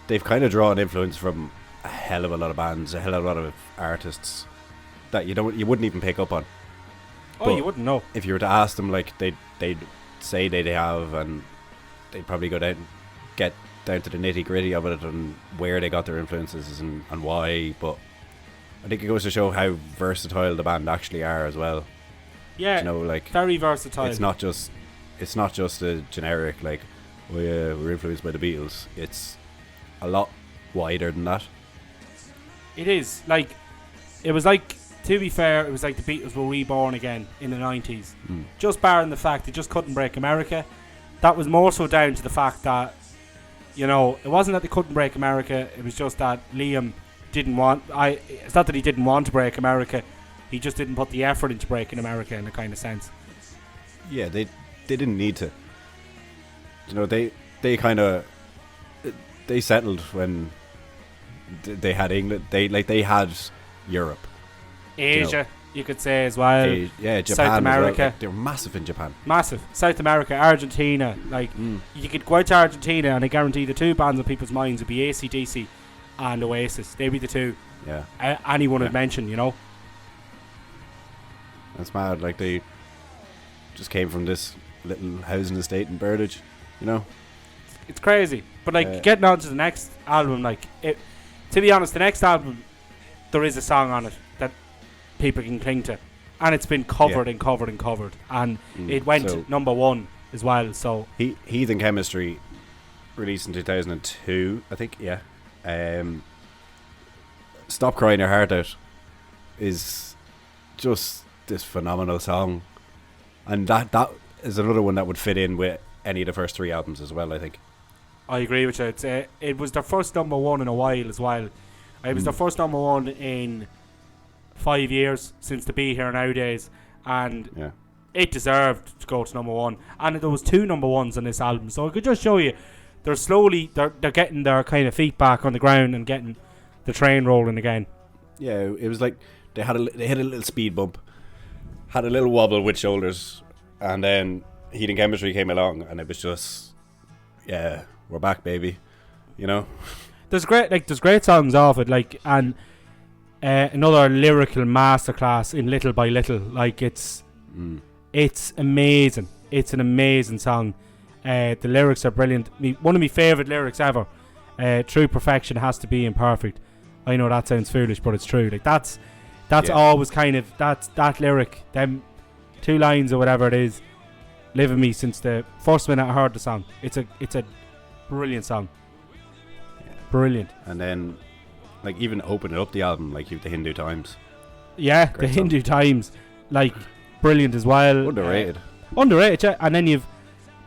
they've kind of drawn influence from a hell of a lot of bands, a hell of a lot of artists that you wouldn't even pick up on. Oh, but you wouldn't know. If you were to ask them, like, they'd say they have, and they'd probably get down to the nitty gritty of it and where they got their influences and why. But I think it goes to show how versatile the band actually are as well. Yeah, like, very versatile. It's not just a generic like, oh yeah, we're influenced by the Beatles. It's a lot wider than that. It is. Like, it was like, to be fair, it was like the Beatles were reborn again in the 90s. Just barring the fact they just couldn't break America. That was more so down to the fact that, it wasn't that they couldn't break America, it was just that Liam didn't want... It's not that he didn't want to break America, he just didn't put the effort into breaking America in a kind of sense. Yeah, they didn't need to. They kind of... They settled when they had England. They had Europe, Asia, you could say as well. Japan, South America. Well. Like, they were massive in Japan. Massive. South America, Argentina. Like, you could go out to Argentina, and I guarantee the two bands on people's minds would be AC/DC and Oasis. They'd be the two. Yeah. Anyone would mention, That's mad. Like, they just came from this little housing estate in Burdage. It's crazy. But like, getting on to the next album, like, to be honest, the next album, there is a song on it that people can cling to, and it's been covered and covered and covered, and it went number one as well. So Heathen Chemistry, released in 2002, I think. Stop Crying Your Heart Out is just this phenomenal song, and that is another one that would fit in with any of the first three albums as well, I think. I agree with you. It was their first number one in a while as well. It was their first number one in 5 years since the Be Here Now days, and it deserved to go to number one. And there was two number ones on this album, so I could just show you they're getting their kind of feet back on the ground and getting the train rolling again. Yeah, it was like they hit a little speed bump, had a little wobble with Shoulders, and then Heathen Chemistry came along, and it was just, we're back, baby. There's great songs off it, like, and another lyrical masterclass in Little by Little. Like, it's amazing. It's an amazing song. The lyrics are brilliant. One of my favourite lyrics ever. True perfection has to be imperfect. I know that sounds foolish, but it's true. Like, that's always kind of that lyric, them 2 lines or whatever it is, live with me since the first minute I heard the song. It's a brilliant song. Brilliant. And then, like, even opening up the album, like, you've the Hindu Times. Yeah, great the song. Hindu Times, like, brilliant as well. Underrated. Yeah. And then you've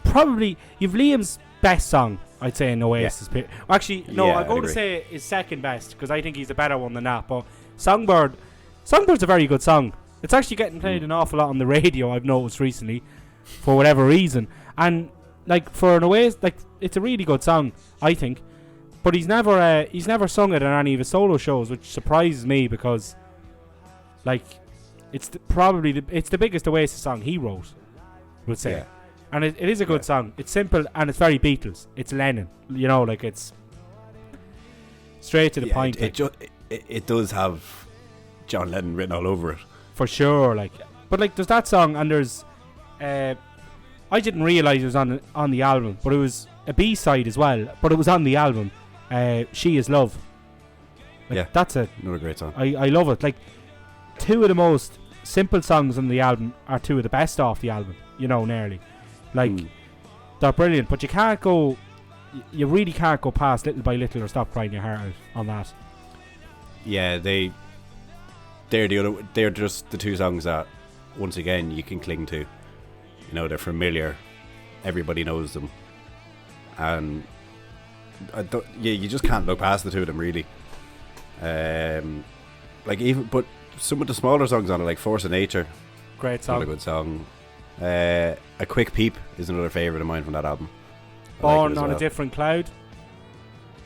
Liam's best song I'd say an Oasis. Actually, no, Yeah, I'm going I'd to agree. say is second best because I think he's a better one than that. But Songbird's a very good song. It's actually getting played an awful lot on the radio. I've noticed recently, for whatever reason. And like for an Oasis, like it's a really good song, I think. But he's never sung it on any of his solo shows, which surprises me because, like, it's the biggest Oasis song he wrote, I would say. Yeah. And it is a good song. It's simple and it's very Beatles. It's Lennon, like it's straight to the point. It does have John Lennon written all over it. For sure, like, but like there's that song and there's, I didn't realize it was on the album, but it was a B-side as well. But it was on the album. She Is Love. Like, that's another great song. I love it. Like, two of the most simple songs on the album are two of the best off the album. Nearly. Like, they're brilliant, but you can't go. You really can't go past Little by Little or Stop Crying Your Heart Out on that. Yeah, they're just the two songs that, once again, you can cling to. They're familiar. Everybody knows them, and you just can't look past the two of them really. But some of the smaller songs on it, like Force of Nature, great song, another good song. A Quick Peep is another favourite of mine from that album. Born on a Different Cloud.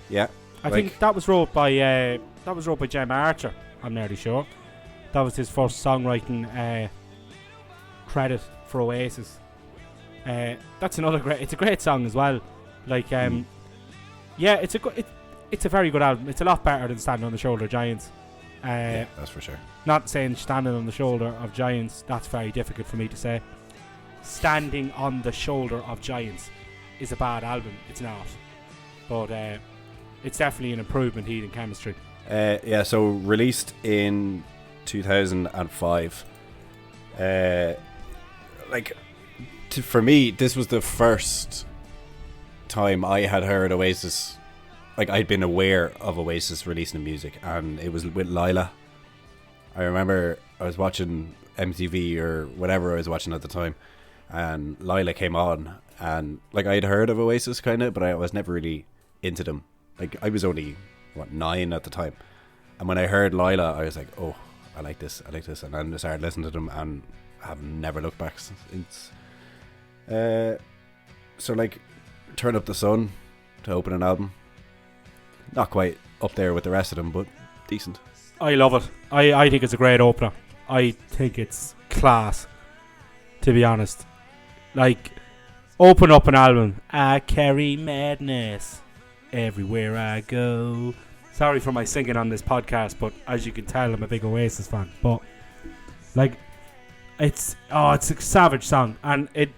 Yeah, I think that was wrote by Jem Archer. I'm nearly sure that was his first songwriting credit for Oasis. That's another great. It's a great song as well. Like, yeah, it's a very good album. It's a lot better than Standing on the Shoulder of Giants. Yeah, that's for sure. Not saying Standing on the Shoulder of Giants. That's very difficult for me to say. Standing on the Shoulder of Giants is a bad album. It's not, but it's definitely an improvement. Heat and Chemistry. Yeah, so released in 2005. For me, this was the first time I had heard Oasis. Like, I'd been aware of Oasis releasing music, and it was with Lila. I remember I was watching MTV or whatever I was watching at the time, and Lila came on, and like I'd heard of Oasis kind of, but I was never really into them. Like, I was only 9 at the time, and when I heard Lila, I was like, oh, I like this, and then I started listening to them, and have never looked back since. So like, Turn Up the Sun to open an album. Not quite up there with the rest of them, but decent. I love it. I think it's a great opener. I think it's class, to be honest. Like, open up an album. I carry madness everywhere I go. Sorry for my singing on this podcast, but as you can tell, I'm a big Oasis fan. But like, it's a savage song, and it,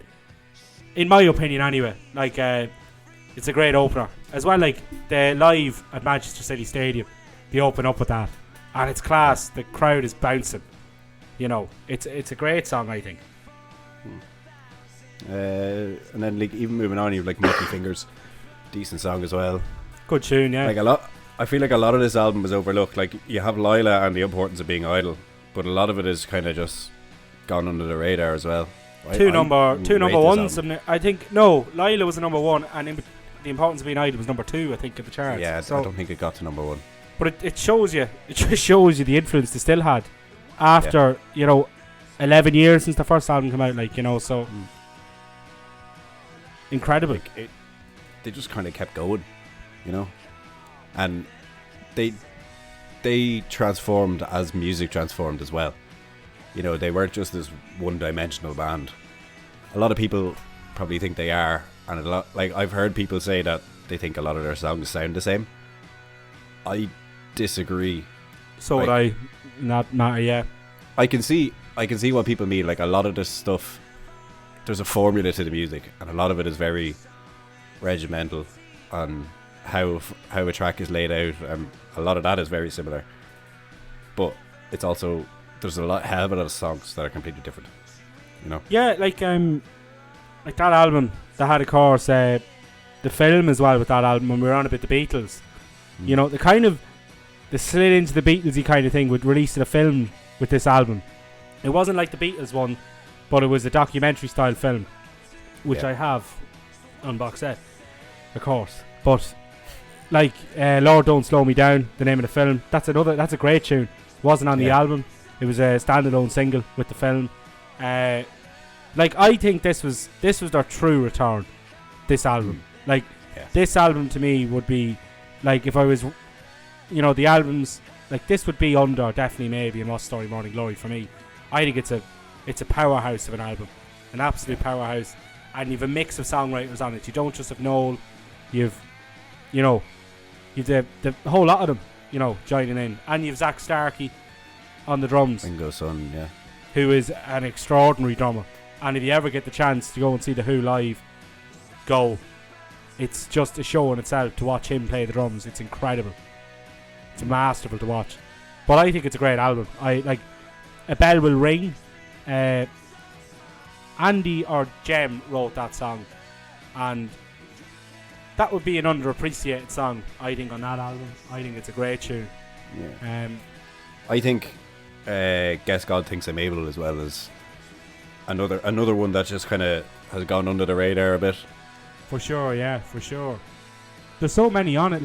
in my opinion anyway, like, it's a great opener as well. Like, the live at Manchester City Stadium, they open up with that, and it's class. The crowd is bouncing. It's a great song, I think. And then, like, even moving on, you've like Milky Fingers, decent song as well. Good tune, yeah. Like, I feel like a lot of this album is overlooked. Like, you have Lila and The Importance of Being Idle, but a lot of it is kind of just gone under the radar as well. Two number ones. I think Lila was the number one, and The Importance of Being Idle was number 2, I think, at the charts. Yeah, I don't think it got to number 1. But it shows you. It just shows you the influence they still had after 11 years since the first album came out. Like, so incredible. Like, they just kind of kept going, and they transformed as music transformed as well. They weren't just this one-dimensional band. A lot of people probably think they are, and I've heard people say that they think a lot of their songs sound the same. I disagree. So would I. Not yeah. I can see what people mean. Like, a lot of this stuff, there's a formula to the music, and a lot of it is very regimental on how a track is laid out, and a lot of that is very similar. But it's also, there's a hell of a lot of songs that are completely different. Yeah, like that album that had, of course, the film as well with that album. When we were on about the Beatles, the slid into the Beatles-y kind of thing with releasing a film with this album. It wasn't like the Beatles one, but it was a documentary style film, which I have on box set, of course. But like Lord Don't Slow Me Down, the name of the film, that's a great tune. Wasn't on the album. It was a standalone single with the film. Like I think this was their true return. This album, this album to me would be like, if I was, the albums like this would be under definitely maybe a Must Story Morning Glory for me. I think it's a powerhouse of an album, an absolute powerhouse, and you've a mix of songwriters on it. You don't just have Noel, you've the whole lot of them, joining in, and you've Zach Starkey on the drums. Ringo's son, yeah. Who is an extraordinary drummer. And if you ever get the chance to go and see The Who live, go. It's just a show in itself to watch him play the drums. It's incredible. It's masterful to watch. But I think it's a great album. I like A Bell Will Ring. Andy or Jem wrote that song, and that would be an underappreciated song, I think, on that album. I think it's a great tune. Yeah. I think Guess God Thinks I'm Able as well as another one that just kind of has gone under the radar a bit. For sure, yeah, for sure. There's so many on it,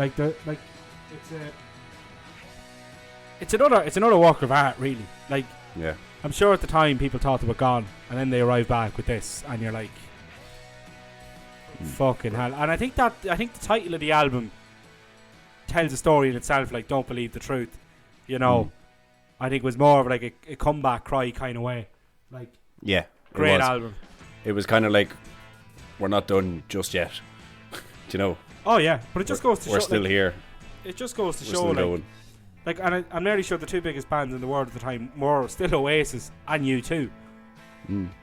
it's another work of art, really. Like, yeah, I'm sure at the time people thought they were gone, and then they arrive back with this, and you're like, fucking hell. And I think the title of the album tells a story in itself, like Don't Believe the Truth. I think it was more of like a comeback cry kind of way. Like, yeah, great album. It was kind of like, we're not done just yet. Do you know? Oh yeah, but it just goes to show. We're still here. It just goes to we're show, still and I'm nearly sure the two biggest bands in the world at the time were still Oasis and U2.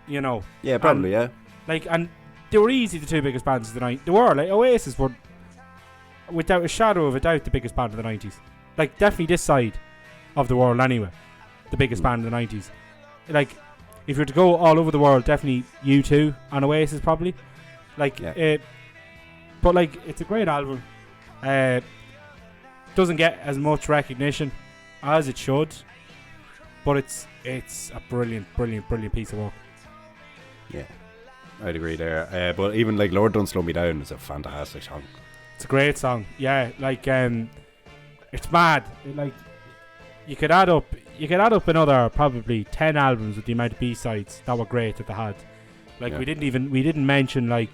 Yeah, probably, yeah. Like, and they were easy the two biggest bands of the 90s. They were, like, Oasis were, without a shadow of a doubt, the biggest band of the 90s. Like, definitely this side of the world anyway, the biggest band of the 90s. Like, if you were to go all over the world, definitely U2 and Oasis probably. Like, but like, it's a great album. Doesn't get as much recognition as it should, but it's a brilliant piece of work. Yeah, I'd agree there. But even like Lord Don't Slow Me Down is a fantastic song. It's a great song. Yeah, like it's mad. Like, you could add up another probably 10 albums with the amount of B-sides that were great that they had. Like, we didn't mention like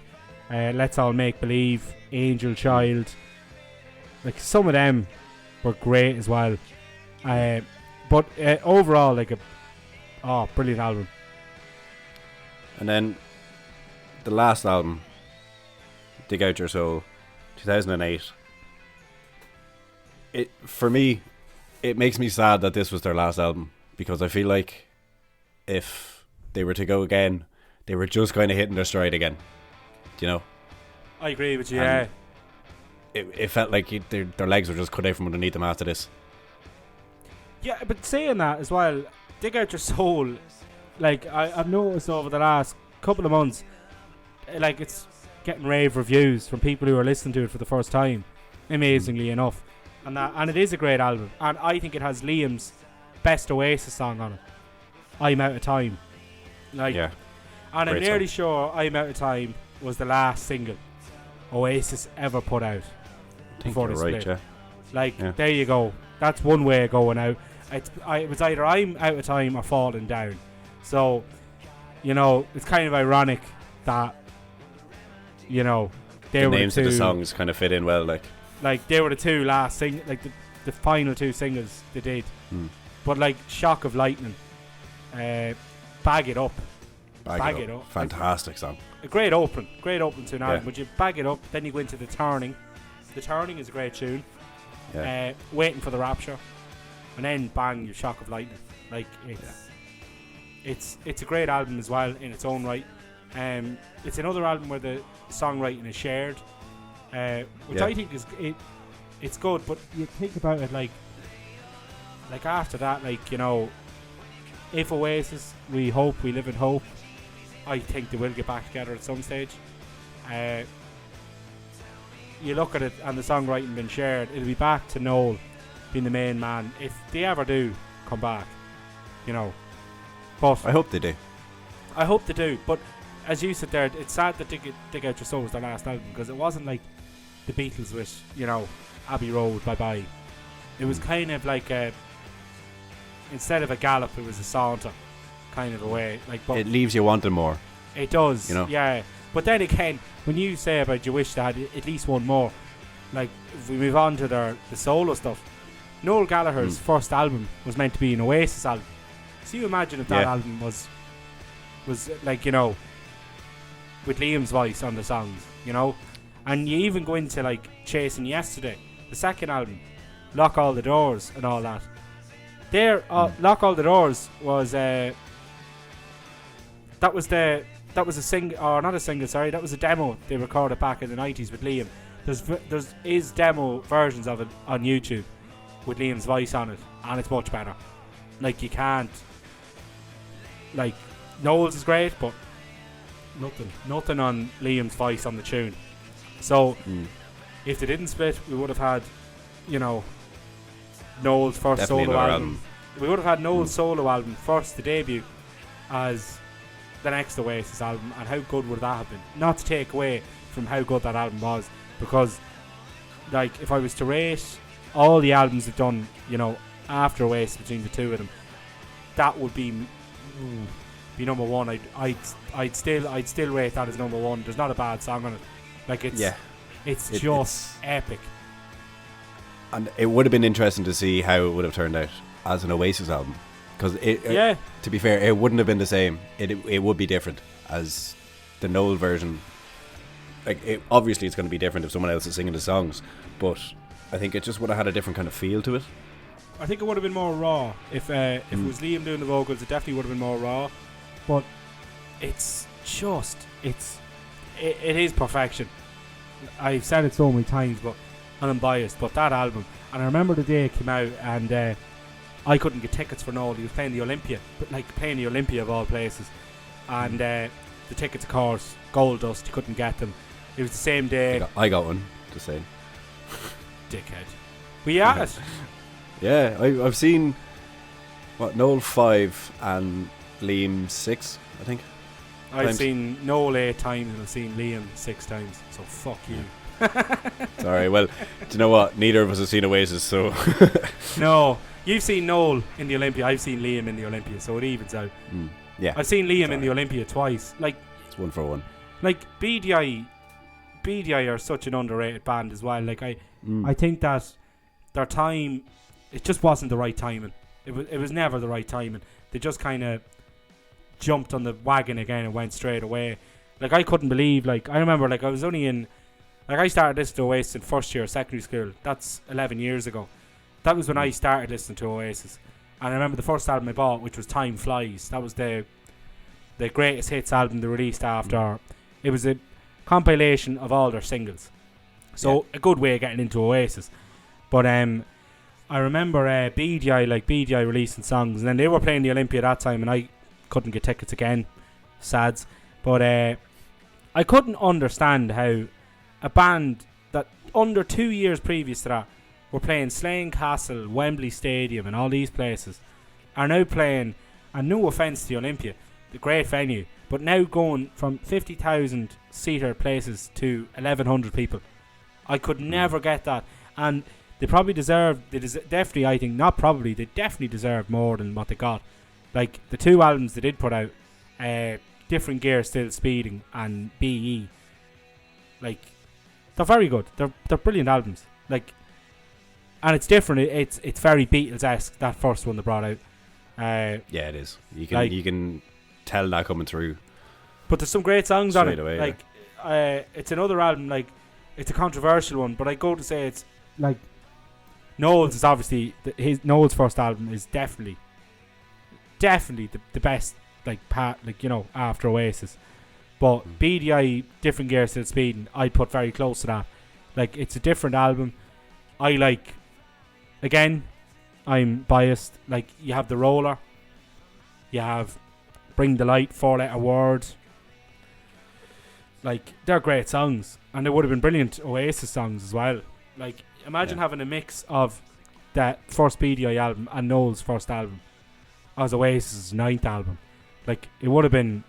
Let's All Make Believe, Angel Child. Like, some of them were great as well. But overall, like brilliant album. And then the last album, Dig Out Your Soul, 2008. For me, it makes me sad that this was their last album, because I feel like if they were to go again, they were just kind of hitting their stride again. Do you know? I agree with you. And it felt like their legs were just cut out from underneath them after this. Yeah, but saying that as well, Dig Out Your Soul, like, I've noticed over the last couple of months, like, it's getting rave reviews from people who are listening to it for the first time, amazingly enough. And it is a great album, and I think it has Liam's best Oasis song on it, I'm Out of Time. Like, yeah, and I'm nearly sure I'm Out of Time was the last single Oasis ever put out before they split. Yeah. Like, there you go. That's one way of going out. It was either I'm Out of Time or Falling Down. So, it's kind of ironic that, they the were names the two, of the songs kind of fit in well, like they were the two last the final two singles they did. But like Shock of Lightning, Bag It Up. Bag It Up. Fantastic song. A great open to an album. Would you bag it up? Then you go into The Turning. The Turning is a great tune. Yeah. Waiting for the Rapture, and then bang, your Shock of Lightning. Like, it's a great album as well in its own right. It's another album where the songwriting is shared, which I think is it's good. But you think about it, like after that, if Oasis, we live in hope. I think they will get back together at some stage. You look at it and the songwriting been shared, it'll be back to Noel being the main man if they ever do come back, But I hope they do. But as you said there, it's sad that Dig Out Your Soul was their last album, because it wasn't like the Beatles with, you know, Abbey Road, Bye Bye. It was kind of like instead of a gallop, it was a saunter, kind of a way. Like, but It leaves you wanting more. it does, You know? yeah. But then again, when you say about you wish they had at least one more, like if we move on to the solo stuff, Noel Gallagher's first album was meant to be an Oasis album. So you imagine if that album was like, you know, with Liam's voice on the songs, you know, and you even go into like Chasing Yesterday, the second album, Lock All the Doors and all that. There, Lock All the Doors was that was a single, or not a single, sorry, that was a demo they recorded back in the 90s with Liam. There's demo versions of it on YouTube with Liam's voice on it, and it's much better. Like, you can't, like, Noel's is great, but nothing on Liam's voice on the tune. So if they didn't split, we would have had, you know, Noel's first Definitely solo another album. We would have had Noel's solo album first to debut as the next Oasis album, and how good would that have been? Not to take away from how good that album was, because, like, if I was to rate all the albums they've done, you know, after Oasis, between the two of them, that would be number one. I'd still rate that as number one. There's not a bad song on it. Like, it's just epic. And it would have been interesting to see how it would have turned out as an Oasis album, because to be fair, it wouldn't have been the same. It would be different as the Noel version. Like, obviously it's going to be different if someone else is singing the songs, but I think it just would have had a different kind of feel to it. I think it would have been more raw if it was Liam doing the vocals. It definitely would have been more raw, but it is perfection. I've said it so many times, but and I'm biased, but that album, and I remember the day it came out, and I couldn't get tickets for Noel. He was playing the Olympia, but like playing the Olympia of all places, and the tickets, of course, gold dust. You couldn't get them. It was the same day. I got one, just saying. Dickhead. Were you at it? Yeah, I've seen Noel 5 and Liam 6, I think. I've seen Noel 8 times and I've seen Liam 6 times. So fuck you. Sorry, well, do you know what? Neither of us have seen Oasis, so... No, you've seen Noel in the Olympia, I've seen Liam in the Olympia, so it evens out. Yeah. I've seen Liam in the Olympia twice. Like, it's 1 for 1. Like, BDI are such an underrated band as well. Like, I think that their time, it just wasn't the right timing. It was never the right timing. They just kind of jumped on the wagon again and went straight away. Like, I couldn't believe, like, I remember, like, I was only in, like, I started listening to Oasis in first year of secondary school. That's 11 years ago. That was when I started listening to Oasis. And I remember the first album I bought, which was Time Flies. That was the greatest hits album they released after. It was a compilation of all their singles. So a good way of getting into Oasis. But I remember BDI releasing songs, and then they were playing the Olympia that time, and I couldn't get tickets again. Sads. But I couldn't understand how a band that under 2 years previous to that were playing Slane Castle, Wembley Stadium and all these places are now playing, and no offence to the Olympia, the great venue, but now going from 50,000 seater places to 1,100 people. I could never get that. And they probably deserved, they definitely deserved more than what they got. Like, the two albums they did put out, Different Gear, Still Speeding and BE, like, they're very good. They're brilliant albums. Like, and it's different. It's very Beatles-esque, that first one they brought out. Yeah, it is. You can tell that coming through. But there's some great songs on it. Away, like, it's another album. Like, it's a controversial one, but I go to say it's like Noel's is obviously Noel's first album is definitely the best, like, part, like, you know, after Oasis. But BDI, Different Gear, Still Speeding, I put very close to that. Like, it's a different album. I like, again, I'm biased. Like, you have The Roller, you have Bring the Light, 4-letter word. Like, they're great songs, and they would have been brilliant Oasis songs as well. Like, imagine having a mix of that first BDI album and Noel's first album as Oasis' 9th album. Like, it would have been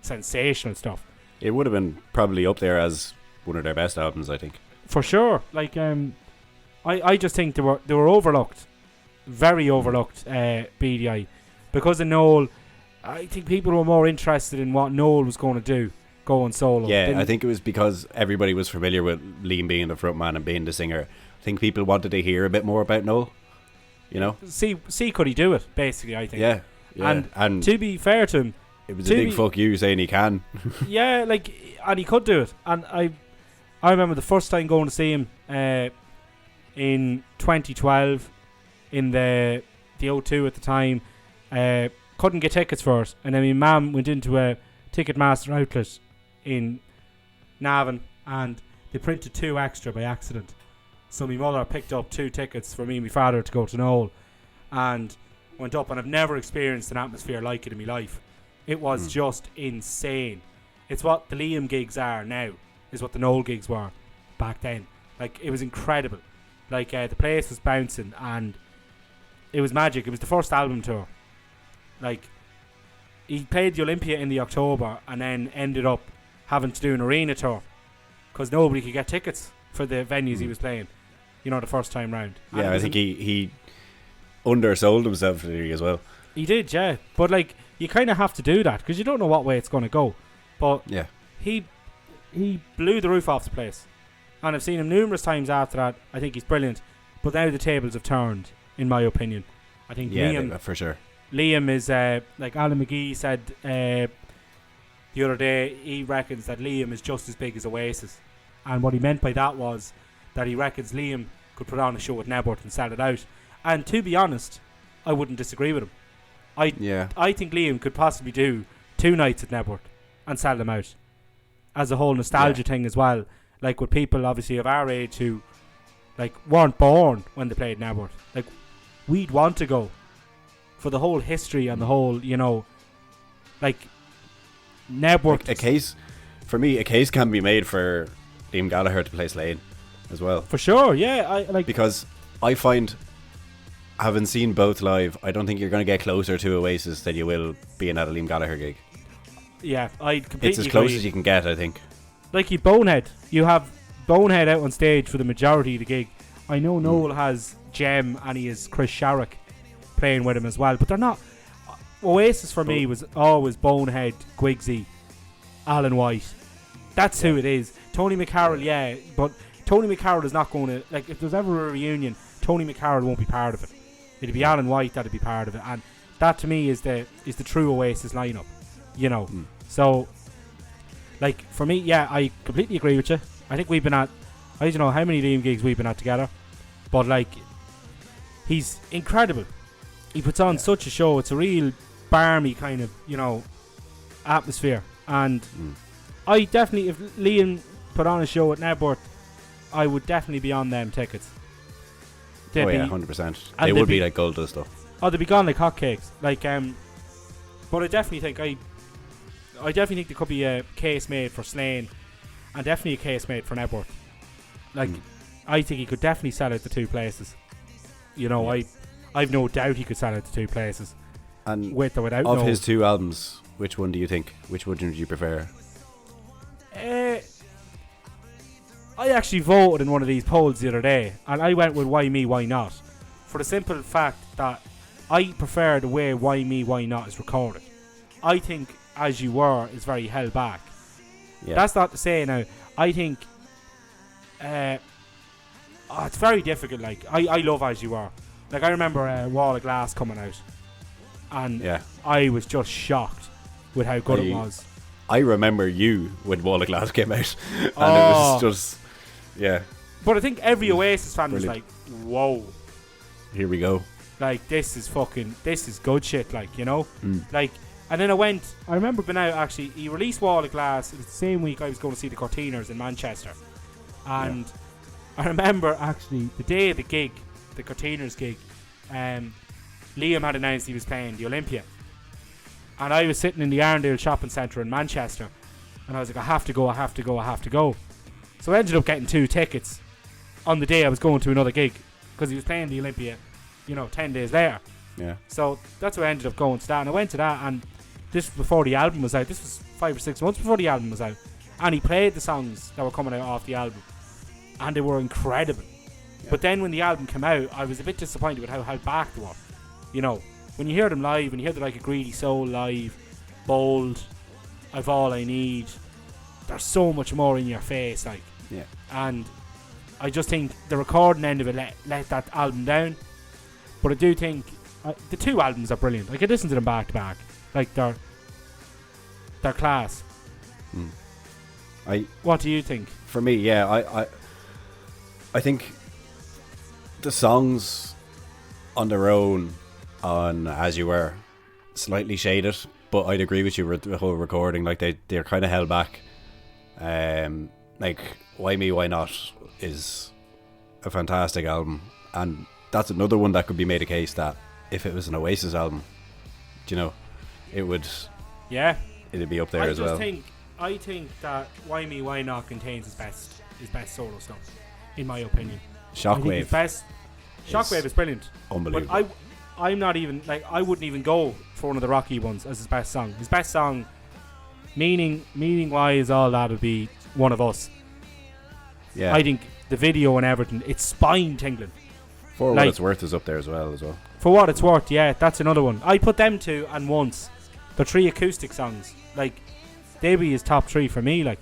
sensational stuff. It would have been probably up there as one of their best albums, I think. For sure. Like, I just think they were overlooked. Very overlooked, BDI. Because of Noel, I think people were more interested in what Noel was going to do, going solo. Yeah, I think it was because everybody was familiar with Liam being the front man and being the singer. I think people wanted to hear a bit more about Noel, you know? See could he do it, basically, I think. Yeah. And to be fair to him, it was a big fuck you saying he can. Yeah, like, and he could do it. And I remember the first time going to see him in 2012 in the O2 at the time. Couldn't get tickets for it, and then my mum went into a Ticketmaster outlet in Navan and they printed 2 extra by accident. So my mother picked up 2 tickets for me and my father to go to Noel and went up, and I've never experienced an atmosphere like it in my life. It was just insane. It's what the Liam gigs are now, is what the Noel gigs were back then. Like, it was incredible. Like, the place was bouncing and it was magic. It was the first album tour. Like, he played the Olympia in the October and then ended up having to do an arena tour because nobody could get tickets for the venues he was playing, you know, the first time round. Yeah, I think he undersold himself as well. He did, yeah. But, like, you kind of have to do that because you don't know what way it's going to go. But yeah, he blew the roof off the place. And I've seen him numerous times after that. I think he's brilliant. But now the tables have turned, in my opinion. I think Liam, for sure. Liam is, like Alan McGee said the other day, he reckons that Liam is just as big as Oasis. And what he meant by that was that he reckons Liam could put on a show at Nebworth and sell it out. And to be honest, I wouldn't disagree with him. I think Liam could possibly do 2 nights at Nebworth and sell them out as a whole nostalgia thing as well. Like, with people obviously of our age who, like, weren't born when they played Nebworth. Like, we'd want to go for the whole history and the whole, you know, like, Nebworth. Like, for me, a case can be made for Liam Gallagher to play Slane as well. For sure, yeah. Because I find, having seen both live, I don't think you're going to get closer to Oasis than you will being at a Liam Gallagher gig. Yeah, I completely It's as close agree. as you can get, I think. Like, Bonehead. You have Bonehead out on stage for the majority of the gig. I know Noel has Jem and he has Chris Sharrock playing with him as well, but they're not. Oasis for me was always Bonehead, Quigsy, Alan White. That's who it is. Tony McCarroll, yeah, but Tony McCarroll is not going to, like, if there's ever a reunion, Tony McCarroll won't be part of it. It'd be Alan White that'd be part of it, and that to me is the true Oasis lineup, you know. So, like, for me, yeah, I completely agree with you. I think we've been at, I don't know how many Liam gigs we've been at together, but, like, he's incredible. He puts on such a show. It's a real barmy kind of, you know, atmosphere. And I definitely, if Liam put on a show at Nebworth, I would definitely be on them tickets. 100%. They would be like gold dust stuff. Oh, they'd be gone like hotcakes. Like, but I definitely think I definitely think there could be a case made for Slane, and definitely a case made for Nebworth. Like, I think he could definitely sell out the 2 places. You know, I've no doubt he could sell out the 2 places. And with or without of his 2 albums, which one do you think? Which one do you prefer? I actually voted in one of these polls the other day, and I went with Why Me, Why Not, for the simple fact that I prefer the way Why Me, Why Not is recorded. I think As You Were is very held back. Yeah. That's not to say now, I think it's very difficult. Like, I love As You Were. Like, I remember Wall of Glass coming out, and I was just shocked with how good it was. I remember you when Wall of Glass came out, and it was just, But I think every Oasis fan was like, whoa. Here we go. Like, this is good shit, like, you know? Like, and then I remember being out, actually, he released Wall of Glass. It was the same week I was going to see the Cortiners in Manchester. And I remember, actually, the day of the gig, the Cortiners gig, Liam had announced he was playing the Olympia. And I was sitting in the Arndale shopping centre in Manchester, and I was like, I have to go. So I ended up getting 2 tickets on the day I was going to another gig, because he was playing the Olympia, you know, 10 days later. Yeah. So that's why I ended up going to that, and I went to that, and this was before the album was out. This was 5 or 6 months before the album was out, and he played the songs that were coming out off the album. and they were incredible. But then when the album came out, I was a bit disappointed with how held back they were. You know, when you hear them live, when you hear the Like a Greedy Soul live, Bold, I've All I Need, there's so much more in your face, like. Yeah. And I just think the recording end of it let that album down. But I do think the two albums are brilliant. I could listen to them back to back. Like they're class. What do you think? For me, yeah, I think the songs on their own on As You Were slightly shaded, but I'd agree with you with the whole recording. Like they're kind of held back. Like Why Me Why Not is a fantastic album, and that's another one that could be made a case that if it was an Oasis album, you know, it would, it'd be up there as well. I think that Why Me Why Not contains his best solo stuff, in my opinion. Shockwave. Shockwave is brilliant. Unbelievable. But I'm not even, like, I wouldn't even go for one of the Rocky ones as his best song. His best song, meaning wise, all that would be One of Us. Yeah. I think the video and everything, it's spine tingling. For What It's Worth is up there as well. For What It's Worth, yeah, that's another one. I put them two and Once. They're 3 acoustic songs. Like, they'd be his top 3 for me, like.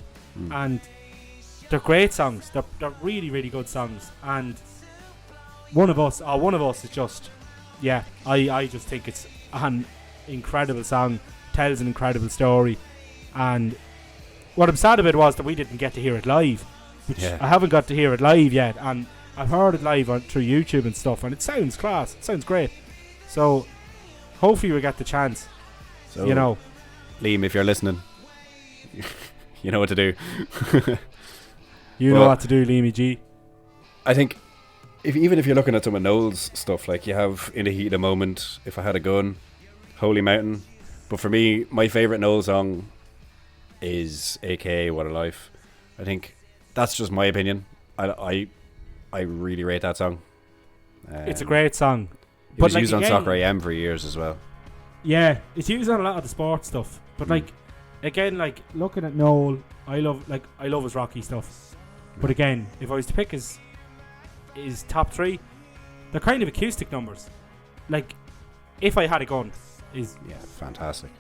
And they're great songs. They're really, really good songs. And One of Us is just, yeah, I just think it's an incredible song, tells an incredible story. And what I'm sad about was that we didn't get to hear it live, which I haven't got to hear it live yet, and I've heard it live through YouTube and stuff, and it sounds class, it sounds great. So hopefully we get the chance. So, you know, Liam, if you're listening, you know what to do. You know what to do, Liam G. I think even if you're looking at some of Noel's stuff, like you have In the Heat of the Moment, If I Had a Gun, Holy Mountain. But for me, my favourite Noel song is AKA What a Life. I think that's just my opinion. I really rate that song. It's a great song. It was used on Soccer AM for years as well. Yeah, it's used on a lot of the sports stuff. But like, again, like looking at Noel, I love his Rocky stuff. But again, if I was to pick his top 3, they're kind of acoustic numbers. Like, If I Had a Gun is fantastic.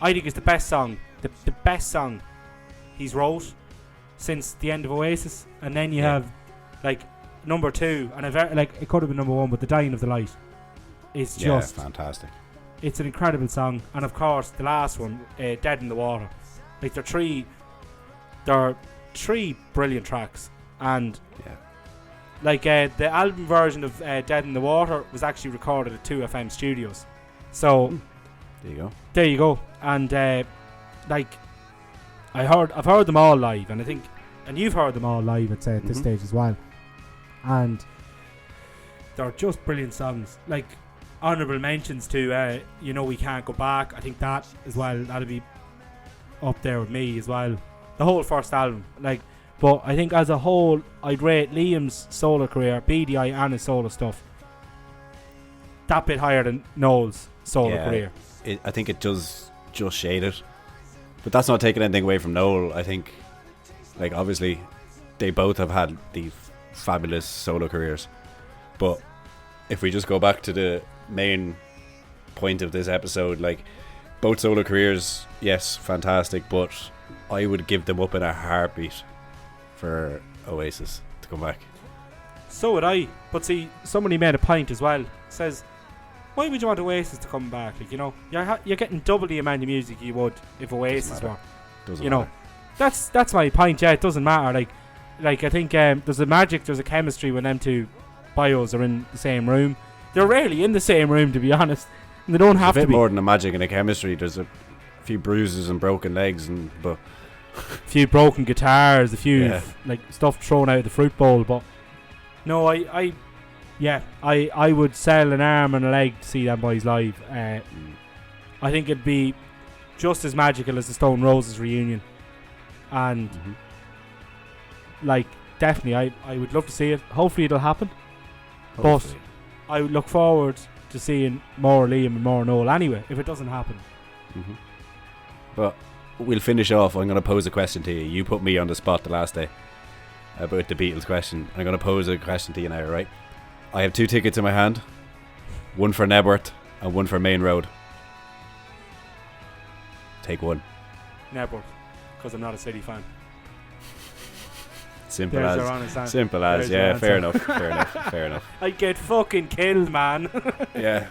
I think it's the best song, the best song he's wrote since the end of Oasis. And then you have like number 2, and it could have been number 1, but The Dying of the Light is just fantastic. It's an incredible song. And of course the last one, Dead in the Water. Like there are 3 brilliant tracks. And like the album version of Dead in the Water was actually recorded at 2FM Studios. So there you go. And like I've heard them all live, and I think, and you've heard them all live, I'd say, at this stage as well. And they're just brilliant songs. Like honourable mentions to You Know We Can't Go Back. I think that as well, that'll be up there with me as well. The whole first album, like. But I think as a whole, I'd rate Liam's solo career, BDI and his solo stuff, that bit higher than Noel's solo career. I think it does just shade it. But that's not taking anything away from Noel. I think, like, obviously, they both have had these fabulous solo careers. But if we just go back to the main point of this episode, like, both solo careers, yes, fantastic, but I would give them up in a heartbeat for Oasis to come back. So would I. But see, somebody made a point as well. Says, why would you want Oasis to come back? Like, you know, you're getting double the amount of music you would if Oasis were. Doesn't you matter. know, that's my point. Yeah, it doesn't matter. Like I think there's a chemistry when them two bios are in the same room. They're rarely in the same room, to be honest. And they don't have to be. A bit more than a magic and a chemistry. There's a few bruises and broken legs, but a few broken guitars, a few like stuff thrown out of the fruit bowl. But no, I would sell an arm and a leg to see them boys live. I think it'd be just as magical as the Stone Roses reunion, and like definitely I would love to see it. Hopefully it'll happen. Hopefully. But I would look forward to seeing more Liam and more Noel anyway if it doesn't happen. But we'll finish off. I'm going to pose a question to you. You put me on the spot the last day. about the Beatles question. I'm going to pose a question to you now, right? I have 2 tickets in my hand. One for Nebworth and one for Main Road. Take one. Nebworth, because I'm not a City fan. Simple There's your as. honest answer. Simple as. There's your Yeah, fair answer. enough. Fair enough. Fair enough. I'd get fucking killed, man. Yeah.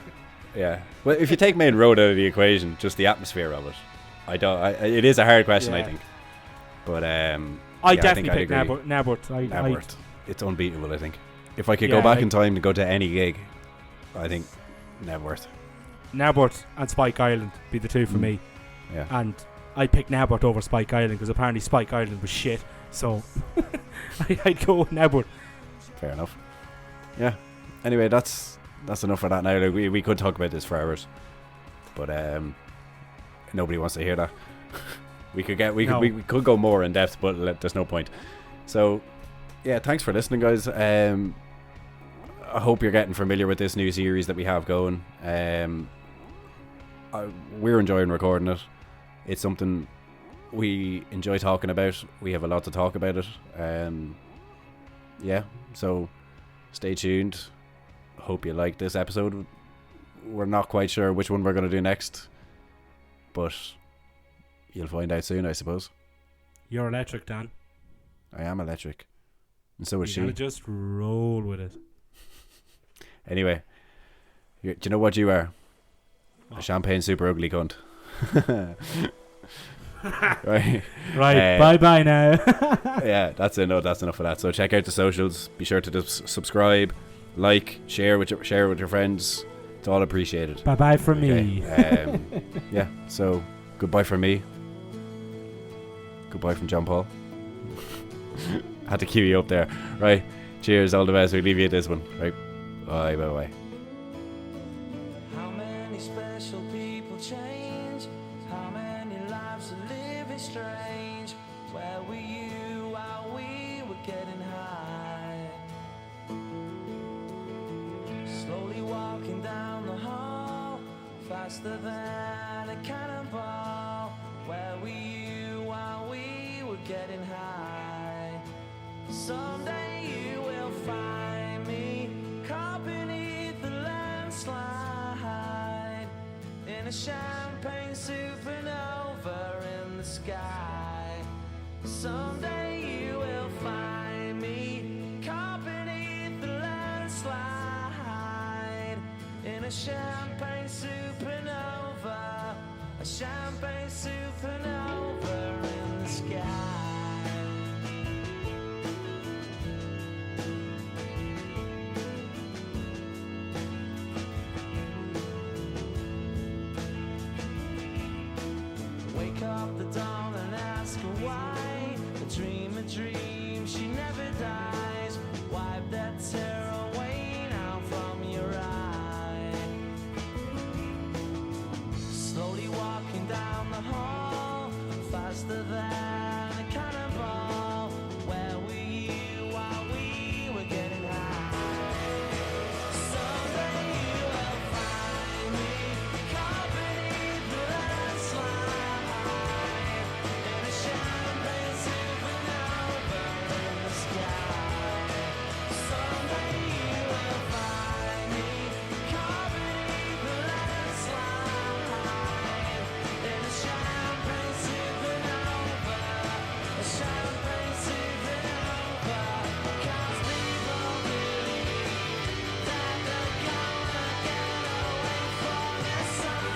Yeah. Well, if you take Main Road out of the equation, just the atmosphere of it, it is a hard question, I Yeah. think. But I definitely pick Nebworth. Nebworth. It's unbeatable, I think. If I could Yeah, go back like- in time to go to any gig, I think Nebworth. Nebworth and Spike Island be the two for me. Yeah. And I picked Nebworth over Spike Island because apparently Spike Island was shit. So I'd go with Nebworth. Fair enough. Yeah. Anyway, that's enough for that now. Like, we could talk about this for hours, but nobody wants to hear that. we could go more in depth, but there's no point. So yeah, thanks for listening, guys. I hope you're getting familiar with this new series that we have going. We're enjoying recording it. It's something we enjoy talking about. We have a lot to talk about it. Yeah, so stay tuned. Hope you like this episode. We're not quite sure which one we're going to do next, but you'll find out soon, I suppose. You're electric, Dan. I am electric, and so is You gotta she. just roll with it. Anyway, do you know what you are? A What? champagne super ugly cunt. Right. Right, bye now. Yeah, that's enough. That's enough of that. So check out the socials. Be sure to subscribe, like, share with your friends. It's all appreciated. Bye bye from Okay. me. Yeah. So goodbye from me. Goodbye from John Paul. Had to cue you up there. Right. Cheers. All the best. We leave you at this one. Right. Bye. Bye. Bye. How many special people change? How many lives are living strange? Where were you while we were getting high? Slowly walking down the hall, faster than a cannonball. Where were you while we were getting high? Someday you will find me caught beneath the landslide in a champagne supernova in the sky. Someday you will find me caught beneath the landslide in a champagne supernova, a champagne supernova in the sky. Wake up the dawn and ask her why. A dream, she never dies. Wipe that tear away now from your eye. Slowly walking down the hall, faster than a cannonball. Where were you while we were getting high? Someday you will find me caught beneath the landslide in a champagne supernova in the sky. Someday you will find me caught beneath the landslide in a champagne supernova, a champagne supernova. 'Cause people believe that they're gonna get away from the sun.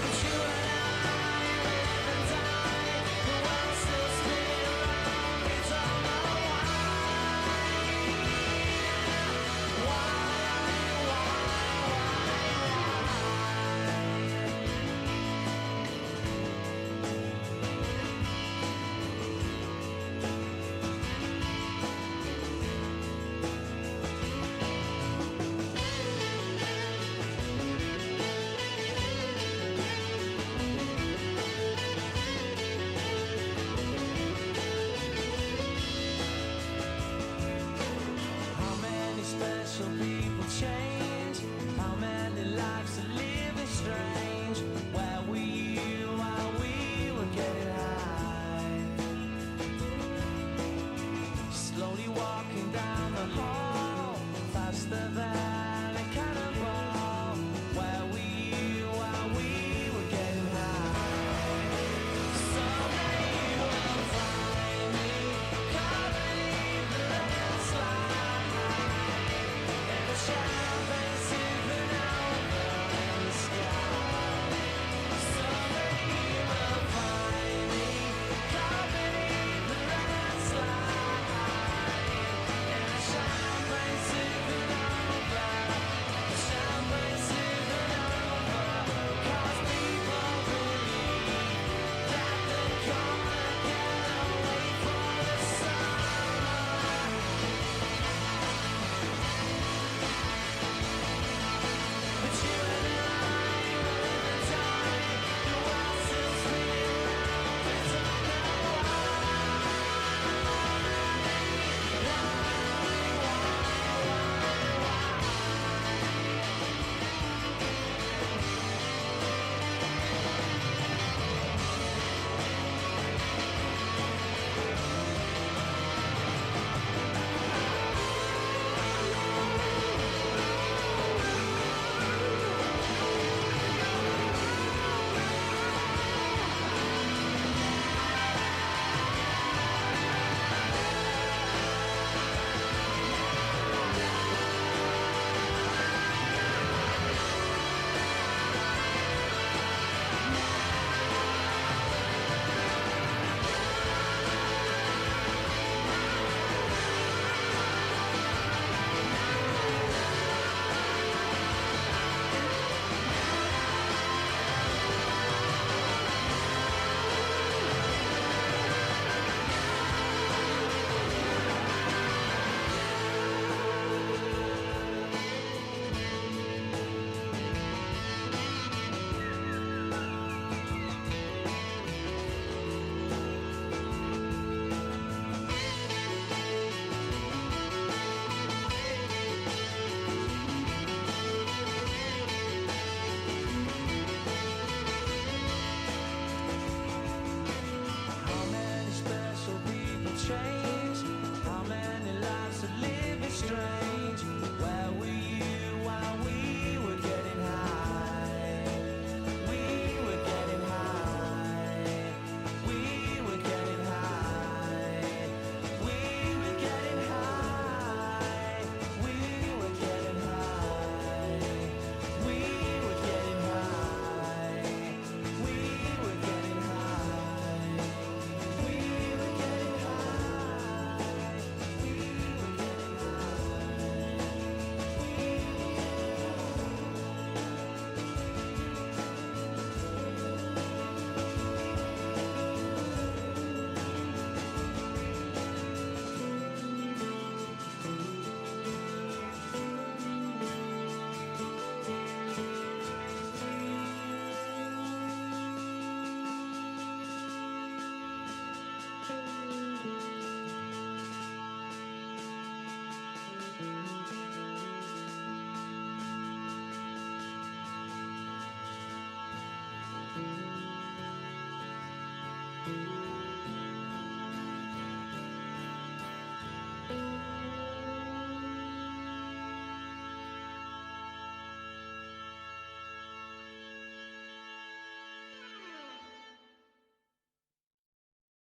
But you and I live and die, the world still spinning round, we don't know why. How many special people change?